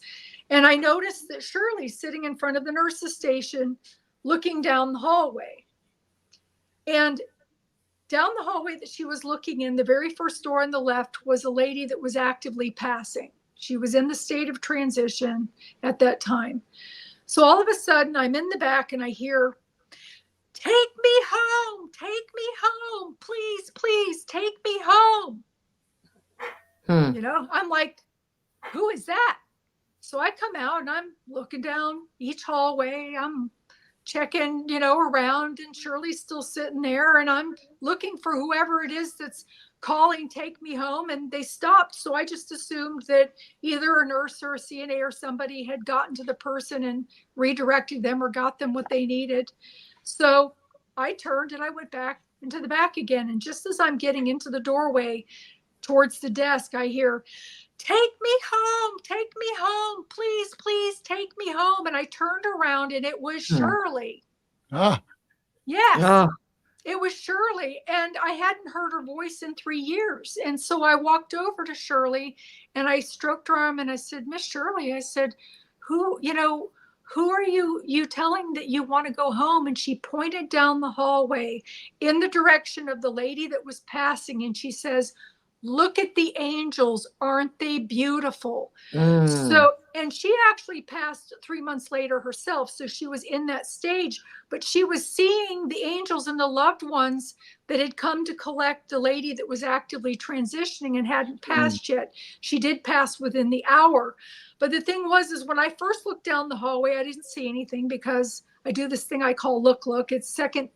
And I noticed that Shirley's sitting in front of the nurse's station, looking down the hallway. And down the hallway that she was looking in, the very first door on the left was a lady that was actively passing. She was in the state of transition at that time. So all of a sudden, I'm in the back and I hear, "Take me home, take me home, please, please take me home." You know, I'm like, who is that? So I come out and I'm looking down each hallway. I'm checking, you know, around, and Shirley's still sitting there, and I'm looking for whoever it is that's calling, "Take me home," and they stopped. So I just assumed that either a nurse or a CNA or somebody had gotten to the person and redirected them or got them what they needed. So I turned and I went back into the back again. And just as I'm getting into the doorway towards the desk, I hear, "Take me home, please, please take me home." And I turned around and it was Shirley. Ah. Yes, it was Shirley. And I hadn't heard her voice in 3 years. And so I walked over to Shirley and I stroked her arm and I said, "Miss Shirley," I said, who are you telling that you want to go home?" And she pointed down the hallway in the direction of the lady that was passing. And she says, "Look at the angels. Aren't they beautiful?" So, and she actually passed 3 months later herself. So she was in that stage, but she was seeing the angels and the loved ones that had come to collect the lady that was actively transitioning and hadn't passed yet. She did pass within the hour. But the thing was, is when I first looked down the hallway, I didn't see anything because I do this thing I call look. It's second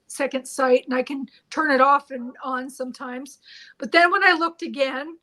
sight, and I can turn it off and on sometimes. But then when I looked again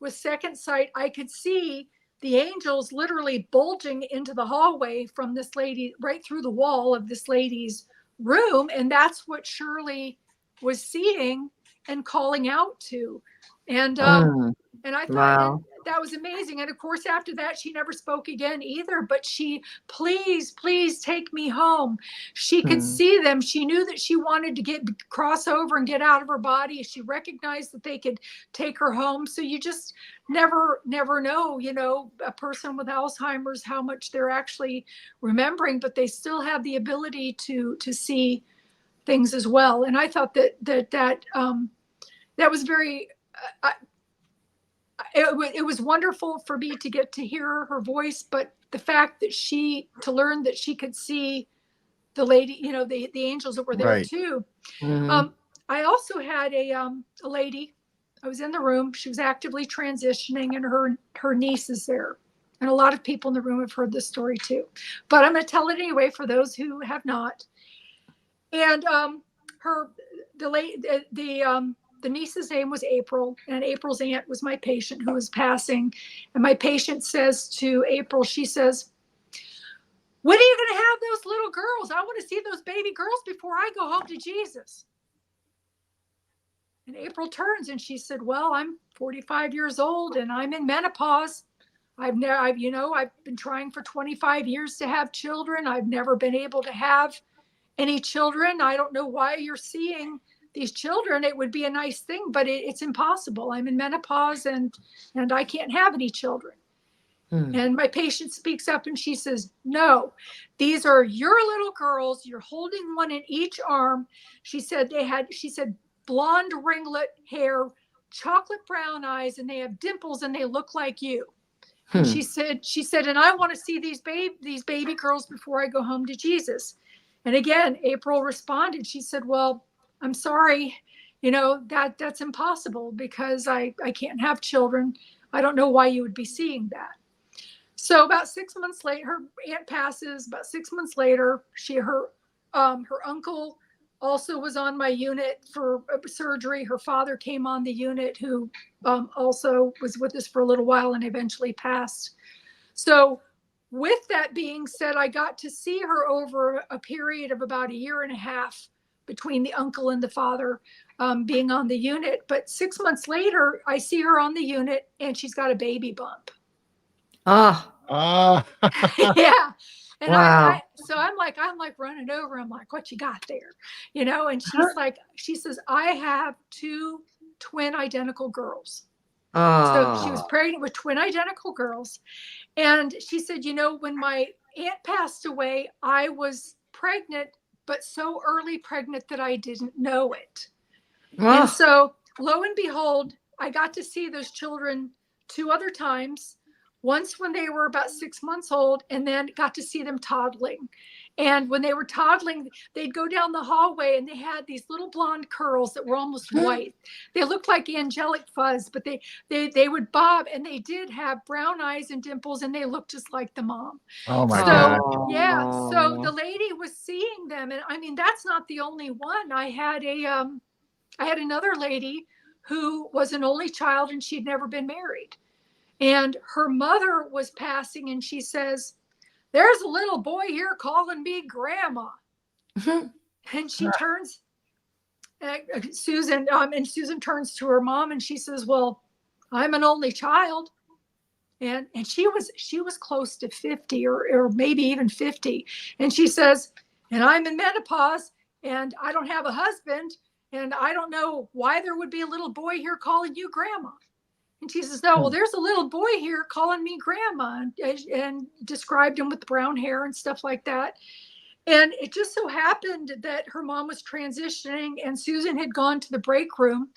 with second sight, I could see the angels literally bulging into the hallway from this lady, right through the wall of this lady's room. And that's what Shirley was seeing and calling out to. And I thought that was amazing. And of course, after that, she never spoke again either. But she, "Please, please take me home." She could see them. She knew that she wanted to cross over and get out of her body. She recognized that they could take her home. So you just never know, you know, a person with Alzheimer's, how much they're actually remembering, but they still have the ability to see things as well. And I thought that was very. It was wonderful for me to get to hear her voice, but the fact that to learn that she could see the lady, you know, the angels that were there too. I also had a lady. I was in the room. She was actively transitioning, and her niece is there. And a lot of people in the room have heard this story too, but I'm going to tell it anyway for those who have not. And the niece's name was April, and April's aunt was my patient who was passing. And my patient says to April, she says, "When are you going to have those little girls? I want to see those baby girls before I go home to Jesus." And April turns and she said, "Well, I'm 45 years old and I'm in menopause. I've been trying for 25 years to have children. I've never been able to have any children. I don't know why you're seeing these children. It would be a nice thing, but it's impossible. I'm in menopause and I can't have any children." And my patient speaks up and she says, "No, these are your little girls. You're holding one in each arm." She said blonde ringlet hair, chocolate brown eyes, and they have dimples and they look like you. And she said, "And I want to see these baby girls before I go home to Jesus." And again, April responded. She said, "Well, I'm sorry, you know, that's impossible because I can't have children. I don't know why you would be seeing that." So about 6 months later, her aunt passes. About 6 months later, her uncle also was on my unit for surgery. Her father came on the unit, who also was with us for a little while and eventually passed. So with that being said, I got to see her over a period of about a year and a half between the uncle and the father being on the unit. But 6 months later, I see her on the unit and she's got a baby bump. Yeah. And wow. So I'm like running over. I'm like, "What you got there?" You know, and she says, "I have 2 twin identical girls." So she was Oh. pregnant with twin identical girls. And she said, when my aunt passed away, I was pregnant, but so early pregnant that I didn't know it. And Oh. so lo and behold, I got to see those children 2 other times. Once when they were about 6 months old, and then got to see them toddling. And when they were toddling, they'd go down the hallway and they had these little blonde curls that were almost white. They looked like angelic fuzz, but they would bob, and they did have brown eyes and dimples, and they looked just like the mom. Oh my So God. yeah, so the Oh. lady was seeing them, and I mean that's not the only one. I had another lady who was an only child, and she'd never been married. And her mother was passing, and she says, "There's a little boy here calling me grandma." And she turns, Susan, and Susan turns to her mom, and she says, "Well, I'm an only child." And she was close to 50, or maybe even 50. And she says, "And I'm in menopause, and I don't have a husband, and I don't know why there would be a little boy here calling you grandma." And she says, "No, well, there's a little boy here calling me grandma," and described him with brown hair and stuff like that. And it just so happened that her mom was transitioning, and Susan had gone to the break room.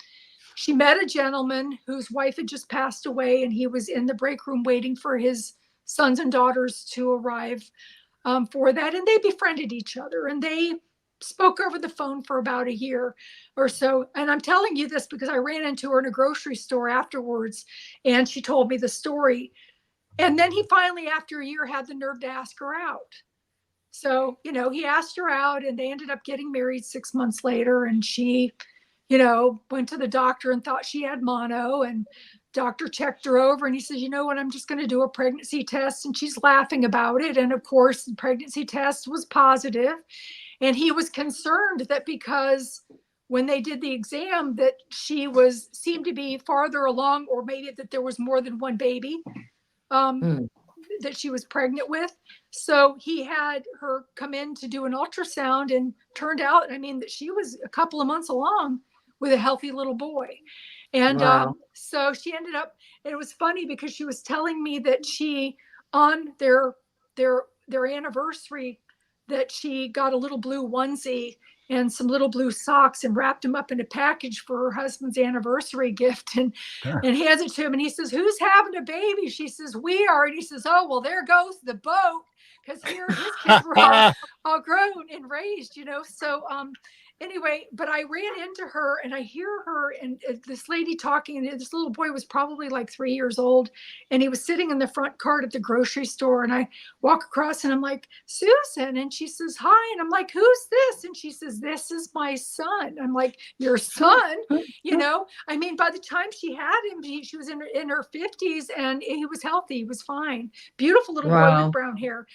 She met a gentleman whose wife had just passed away, and he was in the break room waiting for his sons and daughters to arrive for that. And they befriended each other, and they spoke over the phone for about a year or so. And I'm telling you this because I ran into her in a grocery store afterwards, and she told me the story. And then he finally, after a year, had the nerve to ask her out. So, he asked her out, and they ended up getting married 6 months later. And she, went to the doctor and thought she had mono, and doctor checked her over, and he says, "You know what, I'm just going to do a pregnancy test." And she's laughing about it. And of course, the pregnancy test was positive. And he was concerned that because when they did the exam that she seemed to be farther along, or maybe that there was more than one baby that she was pregnant with. So he had her come in to do an ultrasound, and turned out, that she was a couple of months along with a healthy little boy. And Wow. so she ended up, it was funny because she was telling me that she, on their anniversary, that she got a little blue onesie and some little blue socks, and wrapped them up in a package for her husband's anniversary gift, and hands it to him. And he says, "Who's having a baby?" She says, "We are." And he says, "Oh, well, there goes the boat." Because here his kids were all grown and raised, So anyway, but I ran into her, and I hear her and this lady talking, and this little boy was probably like 3 years old, and he was sitting in the front cart at the grocery store. And I walk across, and I'm like, "Susan," and she says, "Hi," and I'm like, "Who's this?" And she says, "This is my son." I'm like, "Your son?" By the time she had him, she was in her 50s, and he was healthy, he was fine, beautiful little boy with brown hair.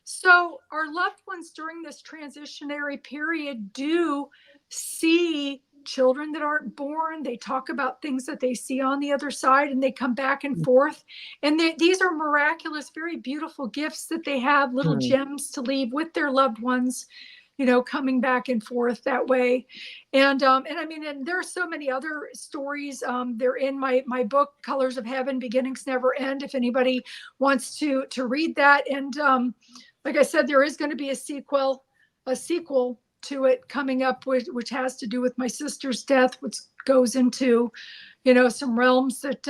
So our loved ones during this transitionary period do see children that aren't born. They talk about things that they see on the other side, and they come back and forth. And these are miraculous, very beautiful gifts that they have, little gems to leave with their loved ones, coming back and forth that way. And there are so many other stories. They're in my book, Colors of Heaven, Beginnings Never End, if anybody wants to read that. And like I said, there is going to be a sequel to it coming up, which has to do with my sister's death, which goes into, some realms that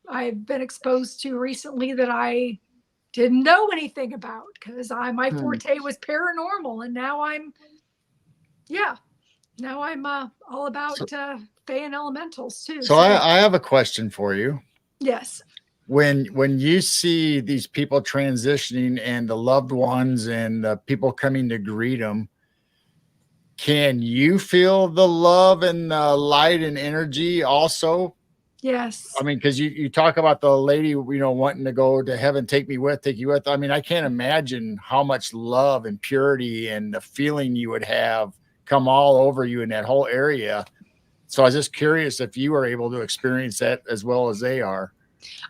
I've been exposed to recently that I didn't know anything about, because my forte was paranormal, and now I'm all about Fae and elementals too. So I have a question for you. Yes. When you see these people transitioning, and the loved ones, and the people coming to greet them, can you feel the love and the light and energy also? Yes. Because you talk about the lady, wanting to go to heaven, take you with. I can't imagine how much love and purity and the feeling you would have come all over you in that whole area. So I was just curious if you were able to experience that as well as they are.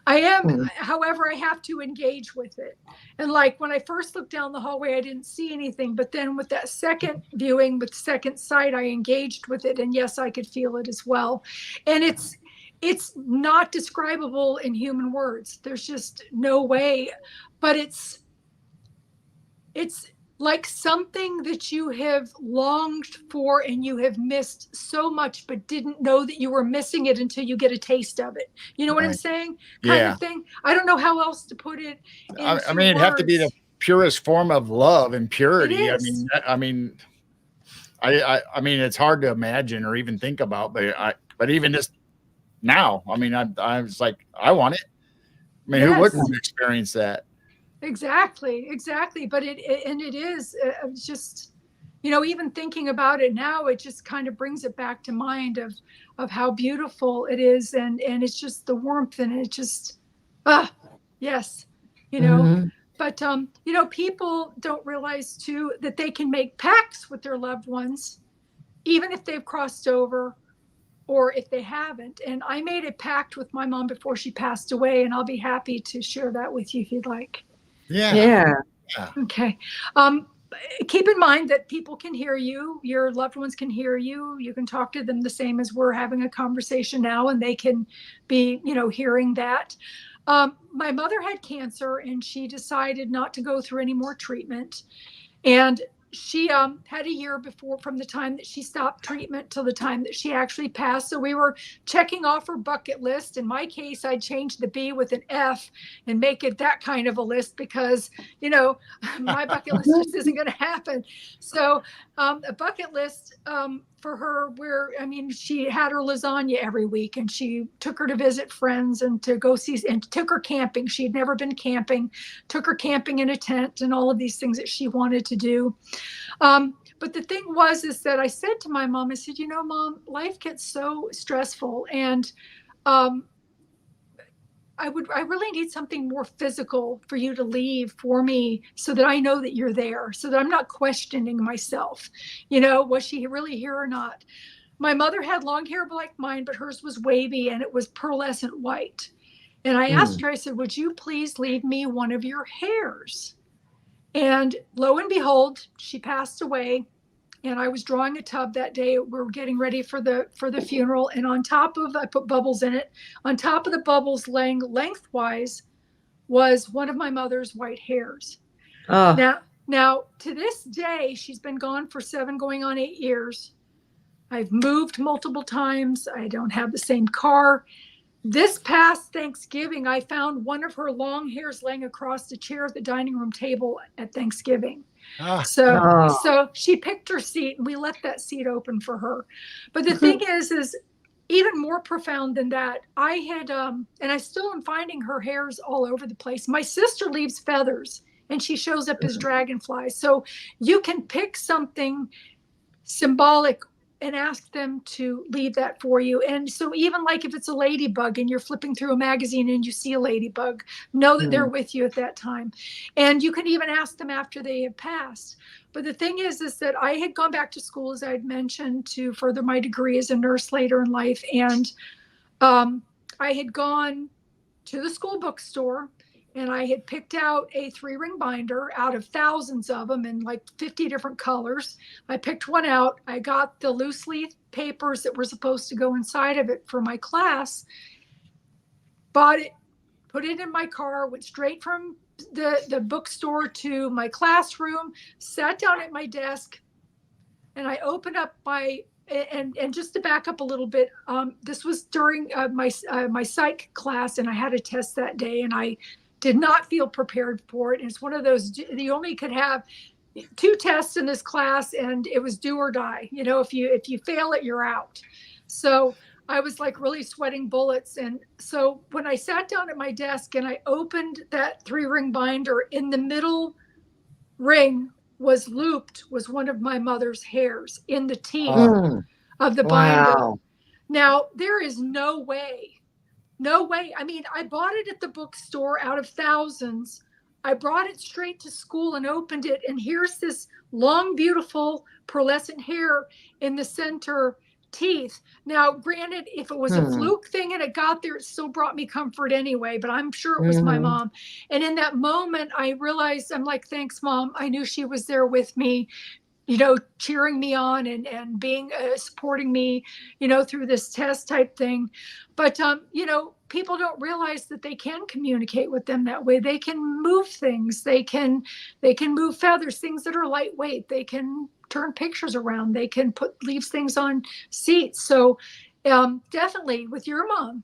I am. However, I have to engage with it. And like when I first looked down the hallway, I didn't see anything. But then with that second viewing, with second sight, I engaged with it. And yes, I could feel it as well. And it's not describable in human words. There's just no way, but it's like something that you have longed for and you have missed so much, but didn't know that you were missing it until you get a taste of it. You know what I'm Right. saying? Kind Yeah. of thing. I don't know how else to put it into I mean, it'd have to be the words. purest form of love and It purity. is. I mean, it's hard to imagine or even think about, but even just now, I mean, I was like, I want it. I mean, who Yes. wouldn't experience that? Exactly. But it is just, you know, even thinking about it now, it just kind of brings it back to mind of how beautiful it is, and it's just the warmth, and it just yes, you know. Mhm. But you know, people don't realize too that they can make pacts with their loved ones, even if they've crossed over or if they haven't. And I made a pact with my mom before she passed away, and I'll be happy to share that with you if you'd like. Yeah. Yeah. Okay. Keep in mind that people can hear you. Your loved ones can hear you. You can talk to them the same as we're having a conversation now, and they can be, you know, hearing that. My mother had cancer, and she decided not to go through any more treatment. And she had a year before, from the time that she stopped treatment till the time that she actually passed. So we were checking off her bucket list. In my case, I'd change the B with an F and make it that kind of a list, because, you know, my bucket list just isn't going to happen. So a bucket list for her, where, I mean, she had her lasagna every week, and she took her to visit friends and to go see, and took her camping. She had never been camping, took her camping in a tent, and all of these things that she wanted to do. But the thing was, is that I said to my mom, I said, you know, Mom, life gets so stressful, and I really need something more physical for you to leave for me, so that I know that you're there, so that I'm not questioning myself. You know, was she really here or not? My mother had long hair like mine, but hers was wavy, and it was pearlescent white. And I asked her, I said, would you please leave me one of your hairs? And lo and behold, she passed away. And I was drawing a tub that day. We were getting ready for the funeral. And on top of, I put bubbles in it. On top of the bubbles, laying lengthwise, was one of my mother's white hairs. Oh. Now to this day, she's been gone for 7, going on 8 years. I've moved multiple times. I don't have the same car. This past Thanksgiving, I found one of her long hairs laying across the chair at the dining room table at Thanksgiving. So she picked her seat, and we left that seat open for her. But the thing is even more profound than that. I had, and I still am finding her hairs all over the place. My sister leaves feathers, and she shows up as dragonflies. So you can pick something symbolic and ask them to leave that for you. And so even like if it's a ladybug and you're flipping through a magazine and you see a ladybug, know that they're with you at that time. And you can even ask them after they have passed. But the thing is that I had gone back to school, as I had mentioned, to further my degree as a nurse later in life. And I had gone to the school bookstore, and I had picked out a 3-ring binder out of thousands of them in like 50 different colors. I picked one out. I got the loose leaf papers that were supposed to go inside of it for my class, bought it, put it in my car, went straight from the bookstore to my classroom, sat down at my desk, and I opened up my, and just to back up a little bit, this was during my psych class, and I had a test that day, and I did not feel prepared for it. And it's one of those, you only could have 2 tests in this class, and it was do or die. You know, if you fail it, you're out. So I was like really sweating bullets. And so when I sat down at my desk and I opened that 3-ring binder, in the middle ring was one of my mother's hairs in the teeth of the binder. Now, there is no way. I mean, I bought it at the bookstore out of thousands. I brought it straight to school and opened it. And here's this long, beautiful pearlescent hair in the center teeth. Now, granted, if it was a fluke thing and it got there, it still brought me comfort anyway, but I'm sure it was my mom. And in that moment, I realized, I'm like, thanks, Mom. I knew she was there with me. cheering me on and being supporting me, through this test type thing. But, people don't realize that they can communicate with them that way. They can move things. They can move feathers, things that are lightweight. They can turn pictures around. They can leave things on seats. So definitely with your mom,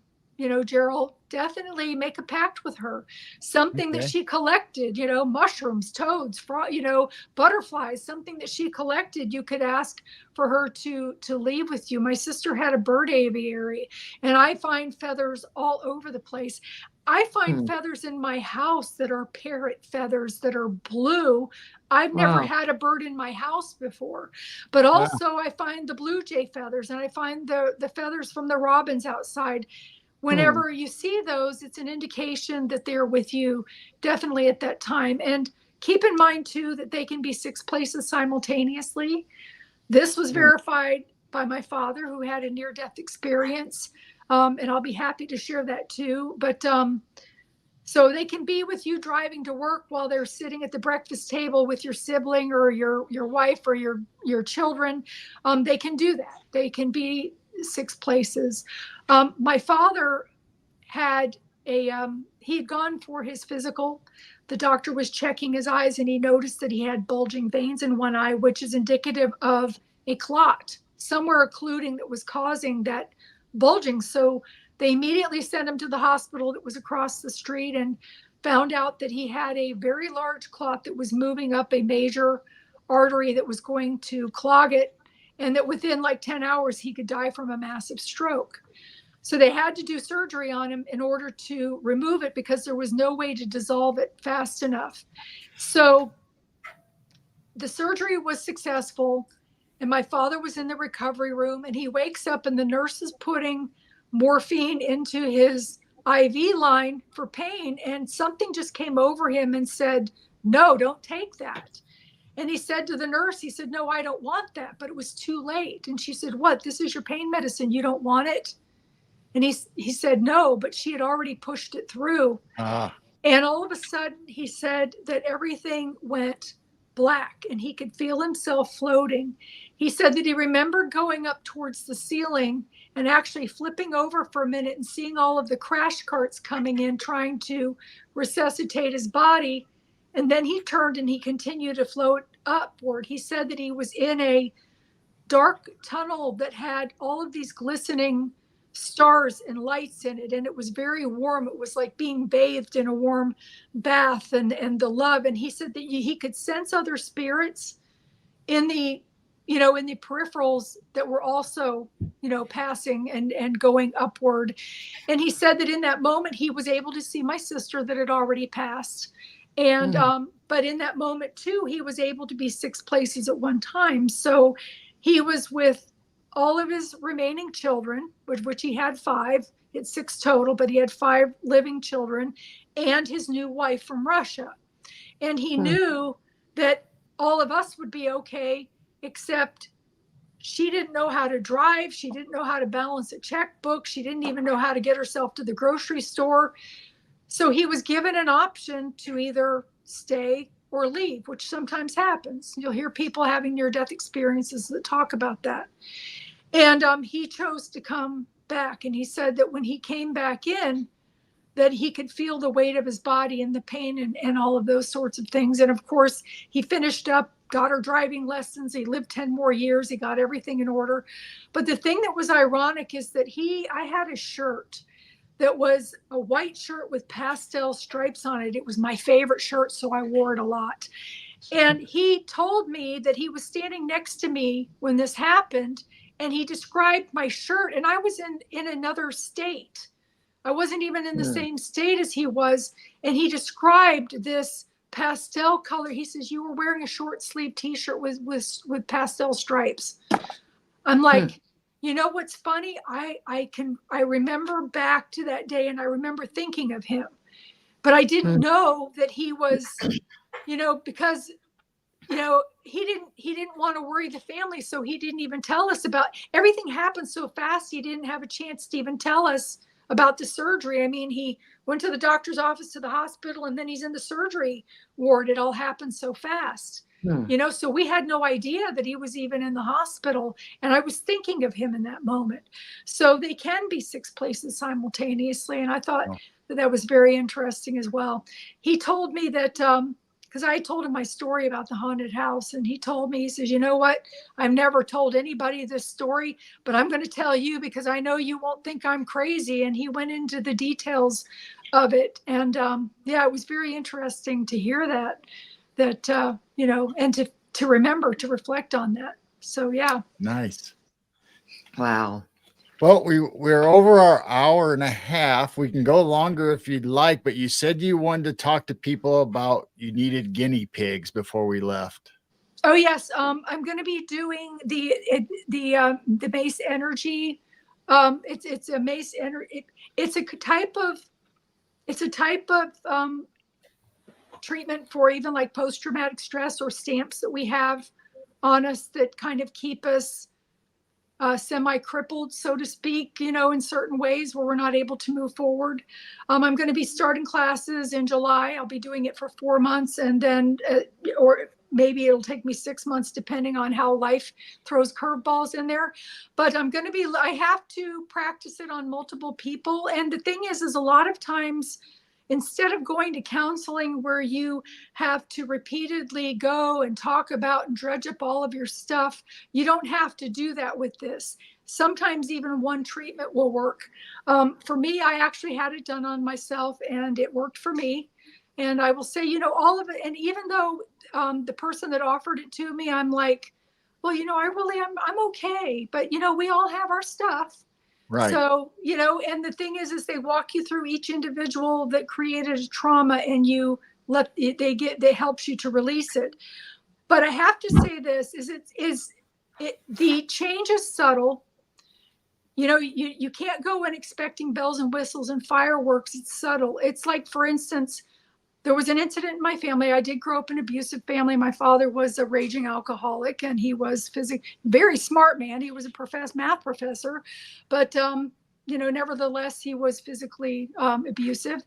Gerald, definitely make a pact with her. Something that she collected, mushrooms, toads, butterflies, something that she collected, you could ask for her to leave with you. My sister had a bird aviary, and I find feathers all over the place. I find feathers in my house that are parrot feathers that are blue. I've never had a bird in my house before, but also I find the blue jay feathers, and I find the feathers from the robins outside. Whenever you see those, it's an indication that they're with you definitely at that time. And keep in mind too, that they can be 6 places simultaneously. This was verified by my father, who had a near-death experience. And I'll be happy to share that too. But so they can be with you driving to work while they're sitting at the breakfast table with your sibling or your wife or your children. They can do that. They can be 6 places. My father had he'd gone for his physical. The doctor was checking his eyes, and he noticed that he had bulging veins in one eye, which is indicative of a clot somewhere occluding that was causing that bulging. So they immediately sent him to the hospital that was across the street and found out that he had a very large clot that was moving up a major artery that was going to clog it, and that within like 10 hours he could die from a massive stroke. So they had to do surgery on him in order to remove it, because there was no way to dissolve it fast enough. So the surgery was successful, and my father was in the recovery room, and he wakes up and the nurse is putting morphine into his IV line for pain, and something just came over him and said, "No, don't take that." And he said to the nurse, he said, "No, I don't want that." But it was too late. And she said, "What? This is your pain medicine. You don't want it?" And he said no, but she had already pushed it through. And all of a sudden, he said that everything went black and he could feel himself floating. He said that he remembered going up towards the ceiling and actually flipping over for a minute and seeing all of the crash carts coming in, trying to resuscitate his body. And then he turned and he continued to float upward. He said that he was in a dark tunnel that had all of these glistening stars and lights in it, and it was very warm. It was like being bathed in a warm bath, and the love. And he said that he could sense other spirits in the in the peripherals that were also passing and going upward. And he said that in that moment he was able to see my sister that had already passed. And but in that moment too, he was able to be 6 places at one time. So he was with all of his remaining children, which he had 5. It's 6 total, but he had 5 living children, and his new wife from Russia. And he knew that all of us would be okay, except she didn't know how to drive. She didn't know how to balance a checkbook. She didn't even know how to get herself to the grocery store. So he was given an option to either stay or leave, which sometimes happens. You'll hear people having near-death experiences that talk about that. And he chose to come back. And he said that when he came back in, that he could feel the weight of his body and the pain and all of those sorts of things. And of course, he finished up, got her driving lessons. He lived 10 more years. He got everything in order. But the thing that was ironic is that I had a shirt that was a white shirt with pastel stripes on it. It was my favorite shirt, so I wore it a lot. And he told me that he was standing next to me when this happened, and he described my shirt, and I was in another state. I wasn't even in the same state as he was. And he described this pastel color. He says, "You were wearing a short sleeve t-shirt with pastel stripes." I'm like, you know what's funny? I remember back to that day, and I remember thinking of him, but I didn't know that he was, because he didn't want to worry the family. So he didn't even tell us about everything. Happened so fast. He didn't have a chance to even tell us about the surgery. I mean, he went to the doctor's office, to the hospital, and then he's in the surgery ward. It all happened so fast. You know, so we had no idea that he was even in the hospital. And I was thinking of him in that moment. So they can be 6 places simultaneously. And I thought that was very interesting as well. He told me that, because I told him my story about the haunted house, and he told me, he says, you know what? I've never told anybody this story, but I'm going to tell you because I know you won't think I'm crazy. And he went into the details of it. And yeah, it was very interesting to hear that, you know, and to remember, to reflect on that. So, yeah. Nice. Wow. Well, we're over our hour and a half. We can go longer if you'd like, but you said you wanted to talk to people about you needed guinea pigs before we left. Oh yes, I'm going to be doing the Mace Energy. It's a Mace Energy. It's a type of treatment for even like post-traumatic stress, or stamps that we have on us that kind of keep us semi-crippled, so to speak, you know, in certain ways where we're not able to move forward. I'm going to be starting classes in July. I'll be doing it for 4 months, and then, or maybe it'll take me 6 months, depending on how life throws curveballs in there. But I have to practice it on multiple people. And the thing is a lot of times, instead of going to counseling where you have to repeatedly go and talk about and dredge up all of your stuff, you don't have to do that with this. Sometimes even one treatment will work. For me, I actually had it done on myself, and it worked for me. And I will say, you know, all of it. And even though the person that offered it to me, I'm like, well, you know, I'm okay. But, you know, we all have our stuff. Right. So, you know, and the thing is they walk you through each individual that created a trauma, and they helps you to release it. But I have to say this the change is subtle. You know, you can't go in expecting bells and whistles and fireworks. It's subtle. It's like, for instance, there was an incident in my family. I did grow up in an abusive family. My father was a raging alcoholic, and he was very smart man. He was a math professor, but, you know, nevertheless, he was physically abusive.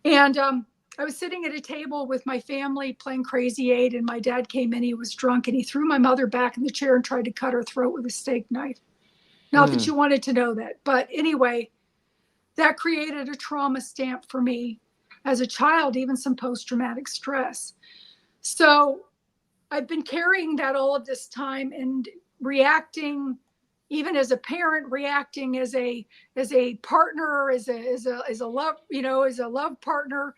And I was sitting at a table with my family playing Crazy 8, and my dad came in. He was drunk, and he threw my mother back in the chair and tried to cut her throat with a steak knife. Not that you wanted to know that, but anyway, that created a trauma stamp for me as a child, even some post-traumatic stress. So I've been carrying that all of this time, and reacting, even as a parent, reacting as a partner, as a love, you know, as a love partner,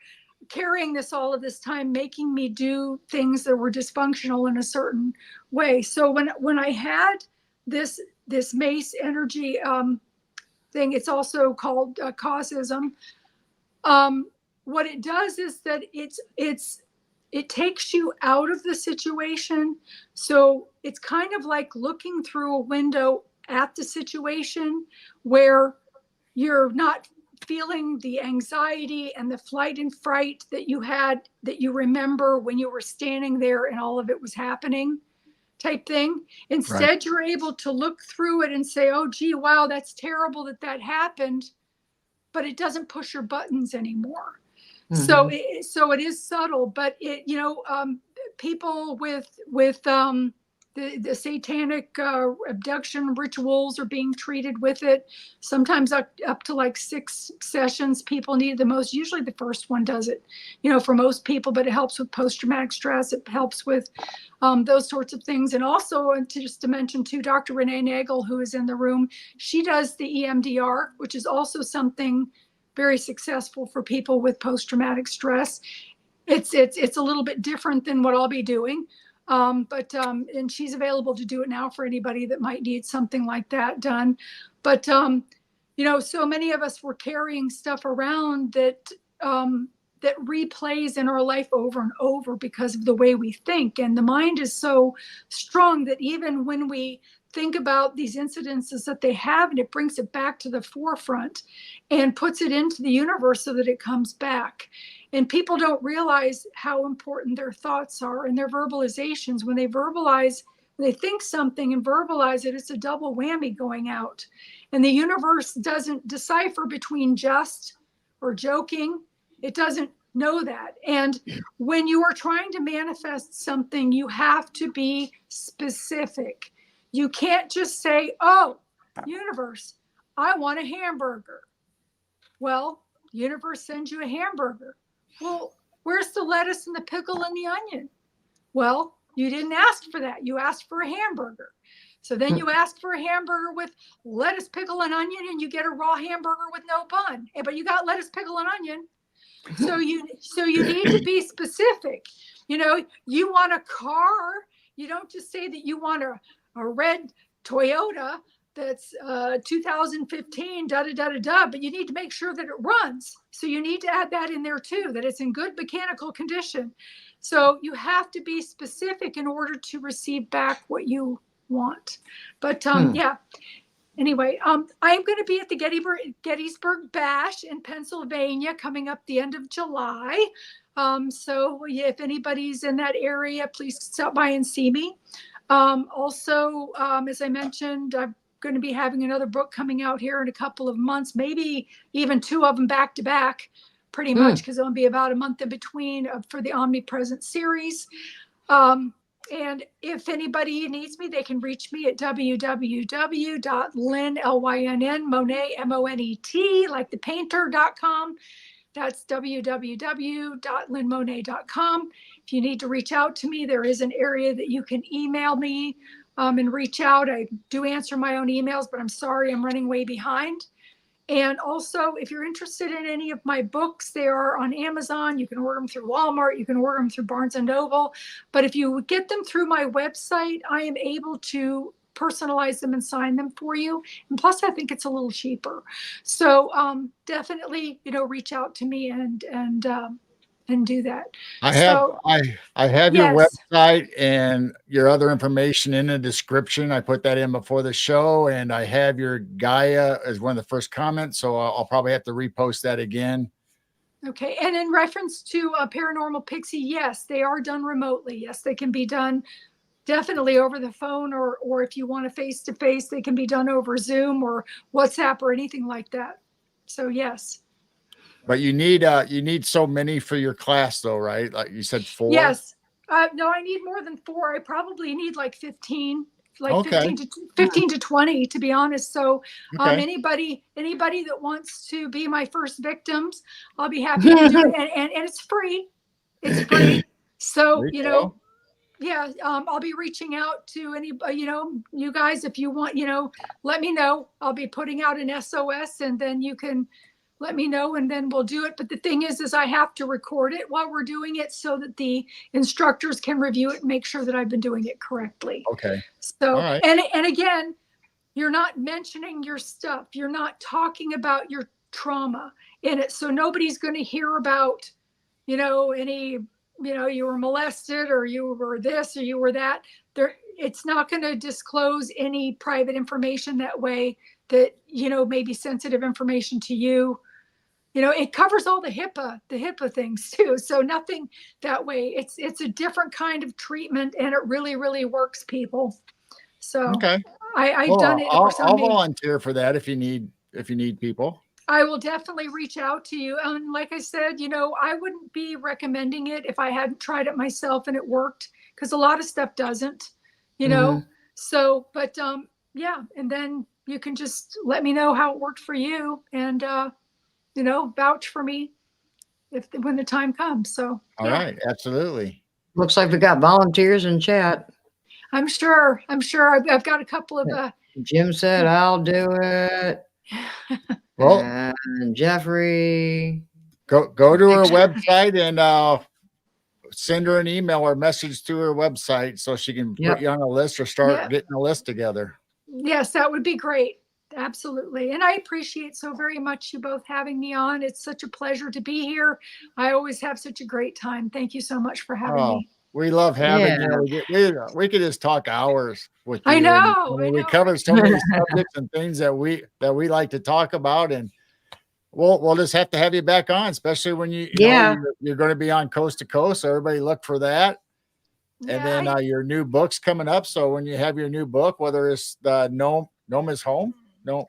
carrying this all of this time, making me do things that were dysfunctional in a certain way. So when I had this Mace Energy thing, it's also called causism. What it does is that it takes you out of the situation. So it's kind of like looking through a window at the situation, where you're not feeling the anxiety and the flight and fright that you had, that you remember when you were standing there and all of it was happening, type thing. Instead, right, you're able to look through it and say, oh, gee, wow, that's terrible that happened, but it doesn't push your buttons anymore. Mm-hmm. So it is subtle, but it, you know, people with the satanic abduction rituals are being treated with it. Sometimes up to like 6 sessions people need the most. Usually the first one does it, you know, for most people, but it helps with post-traumatic stress. It helps with those sorts of things. And also, just to mention too, Dr. Renee Nagel, who is in the room, she does the EMDR, which is also something very successful for people with post-traumatic stress. It's a little bit different than what I'll be doing. And she's available to do it now for anybody that might need something like that done. But, you know, so many of us were carrying stuff around that replays in our life over and over because of the way we think. And the mind is so strong that even when we think about these incidences that they have, and it brings it back to the forefront and puts it into the universe so that it comes back. And people don't realize how important their thoughts are and their verbalizations. When they think something and verbalize it, it's a double whammy going out. And the universe doesn't decipher between just or joking. It doesn't Know that. And when you are trying to manifest something, you have to be specific. You can't just say, oh, universe, I want a hamburger. Well, universe sends you a hamburger. Well, where's the lettuce and the pickle and the onion? Well, you didn't ask for that. You asked for a hamburger. So then you ask for a hamburger with lettuce, pickle, and onion, and you get a raw hamburger with no bun. But you got lettuce, pickle, and onion. So you need to be specific. You know, you want a car. You don't just say that you want a red Toyota that's 2015, but you need to make sure that it runs. So you need to add that in there too, that it's in good mechanical condition. So you have to be specific in order to receive back what you want. But yeah. Anyway, I'm going to be at the Gettysburg Bash in Pennsylvania coming up the end of July. So yeah, if anybody's in that area, please stop by and see me. Also, as I mentioned, I'm going to be having another book coming out here in a couple of months, maybe even 2 of them back to back, pretty much, because it'll be about a month in between for the Omnipresent series. And if anybody needs me, they can reach me at www.lynn, L-Y-N-N, Monet, M-O-N-E-T, like the painter.com. That's www.lynnmonet.com. If you need to reach out to me, there is an area that you can email me and reach out. I do answer my own emails, but I'm sorry, I'm running way behind. And also, if you're interested in any of my books, they are on Amazon. You can order them through Walmart. You can order them through Barnes & Noble. But if you get them through my website, I am able to personalize them and sign them for you. And plus, I think it's a little cheaper. So definitely, reach out to me and do that. I have your website and your other information in the description. I put that in before the show, and I have your Gaia as one of the first comments. So I'll probably have to repost that again. Okay. And in reference to Paranormal Pixie, yes, they are done remotely. Yes, they can be done definitely over the phone, or if you want a face-to-face, they can be done over Zoom or WhatsApp or anything like that. So yes. But you need so many for your class though, right? Like you said, 4? Yes. No, I need more than 4. I probably need like 15, okay. 15 to 20, to be honest. So okay. anybody that wants to be my first victims, I'll be happy to do it. And it's free. It's free. So, yeah, I'll be reaching out to anybody, you guys, if you want, let me know. I'll be putting out an SOS, and then you can let me know, and then we'll do it. But the thing is I have to record it while we're doing it so that the instructors can review it and make sure that I've been doing it correctly. Okay. So, right. and again, you're not mentioning your stuff. You're not talking about your trauma in it. So nobody's going to hear about, any, you were molested or you were this or you were that. It's not going to disclose any private information that way that, may be sensitive information to you. It covers all the HIPAA things too. So nothing that way. It's a different kind of treatment, and it really, really works, people. So okay. I've done it. I'll volunteer for that if you need people. I will definitely reach out to you. And like I said, I wouldn't be recommending it if I hadn't tried it myself and it worked, because a lot of stuff doesn't, So, but yeah. And then you can just let me know how it worked for you, and, vouch for me when the time comes. So, all right. Absolutely. Looks like we got volunteers in chat. I'm sure. I've got a couple of, Jim said, I'll do it. Well, and Jeffrey, go to her website and send her an email or message to her website so she can put you on a list or start getting a list together. Yes, that would be great. Absolutely. And I appreciate so very much you both having me on. It's such a pleasure to be here. I always have such a great time. Thank you so much for having me. We love having you. We could just talk hours with you. I know. We cover so many subjects and things that we like to talk about, and we'll just have to have you back on, especially when you're going to be on Coast to Coast. So everybody look for that. And then your new book's coming up. So when you have your new book, whether it's the Gnome is Home, Gnome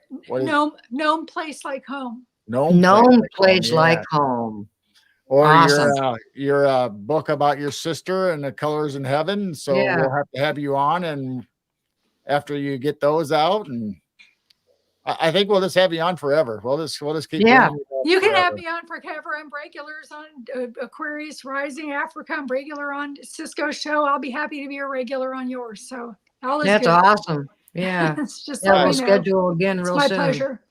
Place Like Home. Gnome Place Like Home. or Awesome. your book about your sister and the colors in heaven. So Yeah. we'll have to have you on, and after you get those out, and I think we'll just have you on forever. We'll just keep Yeah. bringing you You can forever. have me on forever. I'm regulars on Aquarius Rising Africa. I'm regular on Cisco show. I'll be happy to be a regular on yours. So all is That's good. awesome. Yeah. It's just Yeah, let we'll me know. schedule again It's real my soon. pleasure.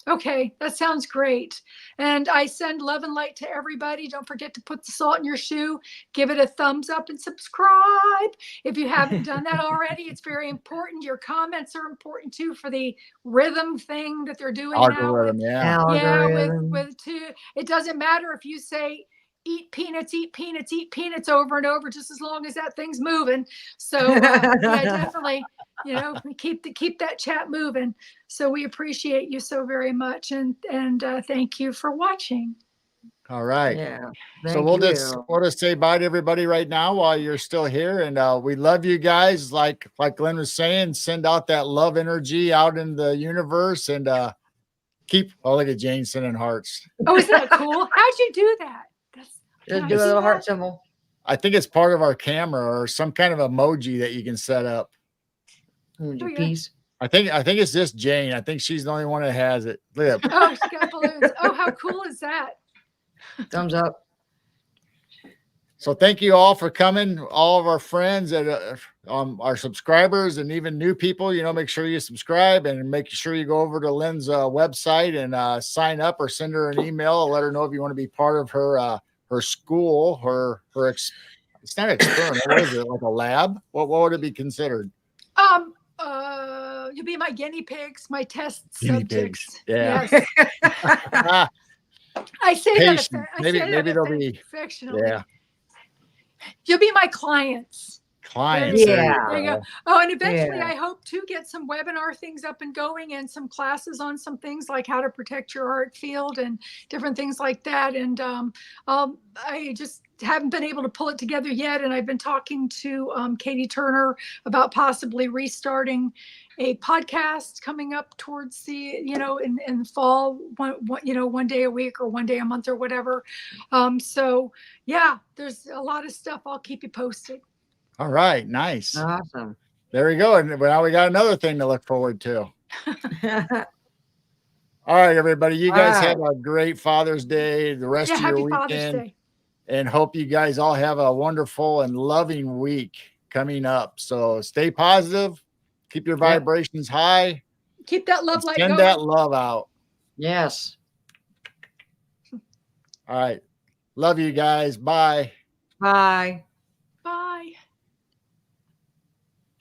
Okay, that sounds great. And I send love and light to everybody. Don't forget to put the salt in your shoe, give it a thumbs up, and subscribe. If you haven't done that already, it's very important. Your comments are important too for the rhythm thing that they're doing Algorithm, now. yeah. Algorithm. With two, it doesn't matter if you say eat peanuts, eat peanuts, eat peanuts over and over, just as long as that thing's moving. So yeah, definitely, keep that chat moving. So we appreciate you so very much, and thank you for watching. All right. Yeah. So Thank we'll just say bye to everybody right now while you're still here, and we love you guys. Like Lynn was saying, send out that love energy out in the universe, and keep. Oh, look at Jane sending hearts. Oh, isn't that cool? How'd you do that? Just do a little heart symbol. I think it's part of our camera or some kind of emoji that you can set up. Peace. I think it's just Jane. I think she's the only one that has it. Look at Oh, she got balloons. Oh, how cool is that? Thumbs up. So thank you all for coming, all of our friends that our subscribers and even new people. Make sure you subscribe and make sure you go over to Lynn's website and sign up or send her an email and let her know if you want to be part of her school, it's not experiment. What is it, like a lab? What would it be considered? You'll be my guinea pigs, my test Guinea subjects. pigs. Yeah. Yes. I say Patient. that. Maybe they'll be. Affectionately. Yeah. You'll be my clients. Clients. Yeah. There you go. Oh, and eventually Yeah. I hope to get some webinar things up and going and some classes on some things like how to protect your art field and different things like that. And I just haven't been able to pull it together yet. And I've been talking to Katie Turner about possibly restarting a podcast coming up towards the, in the fall, one day a week or one day a month or whatever. So yeah, there's a lot of stuff. I'll keep you posted. All right. Nice. Awesome. There we go. And now we got another thing to look forward to. All right, everybody. You guys have a great Father's Day, the rest of your happy weekend. Father's Day. And hope you guys all have a wonderful and loving week coming up. So stay positive. Keep your vibrations high. Keep that love light going. Send that love out. Yes. All right. Love you guys. Bye. Bye.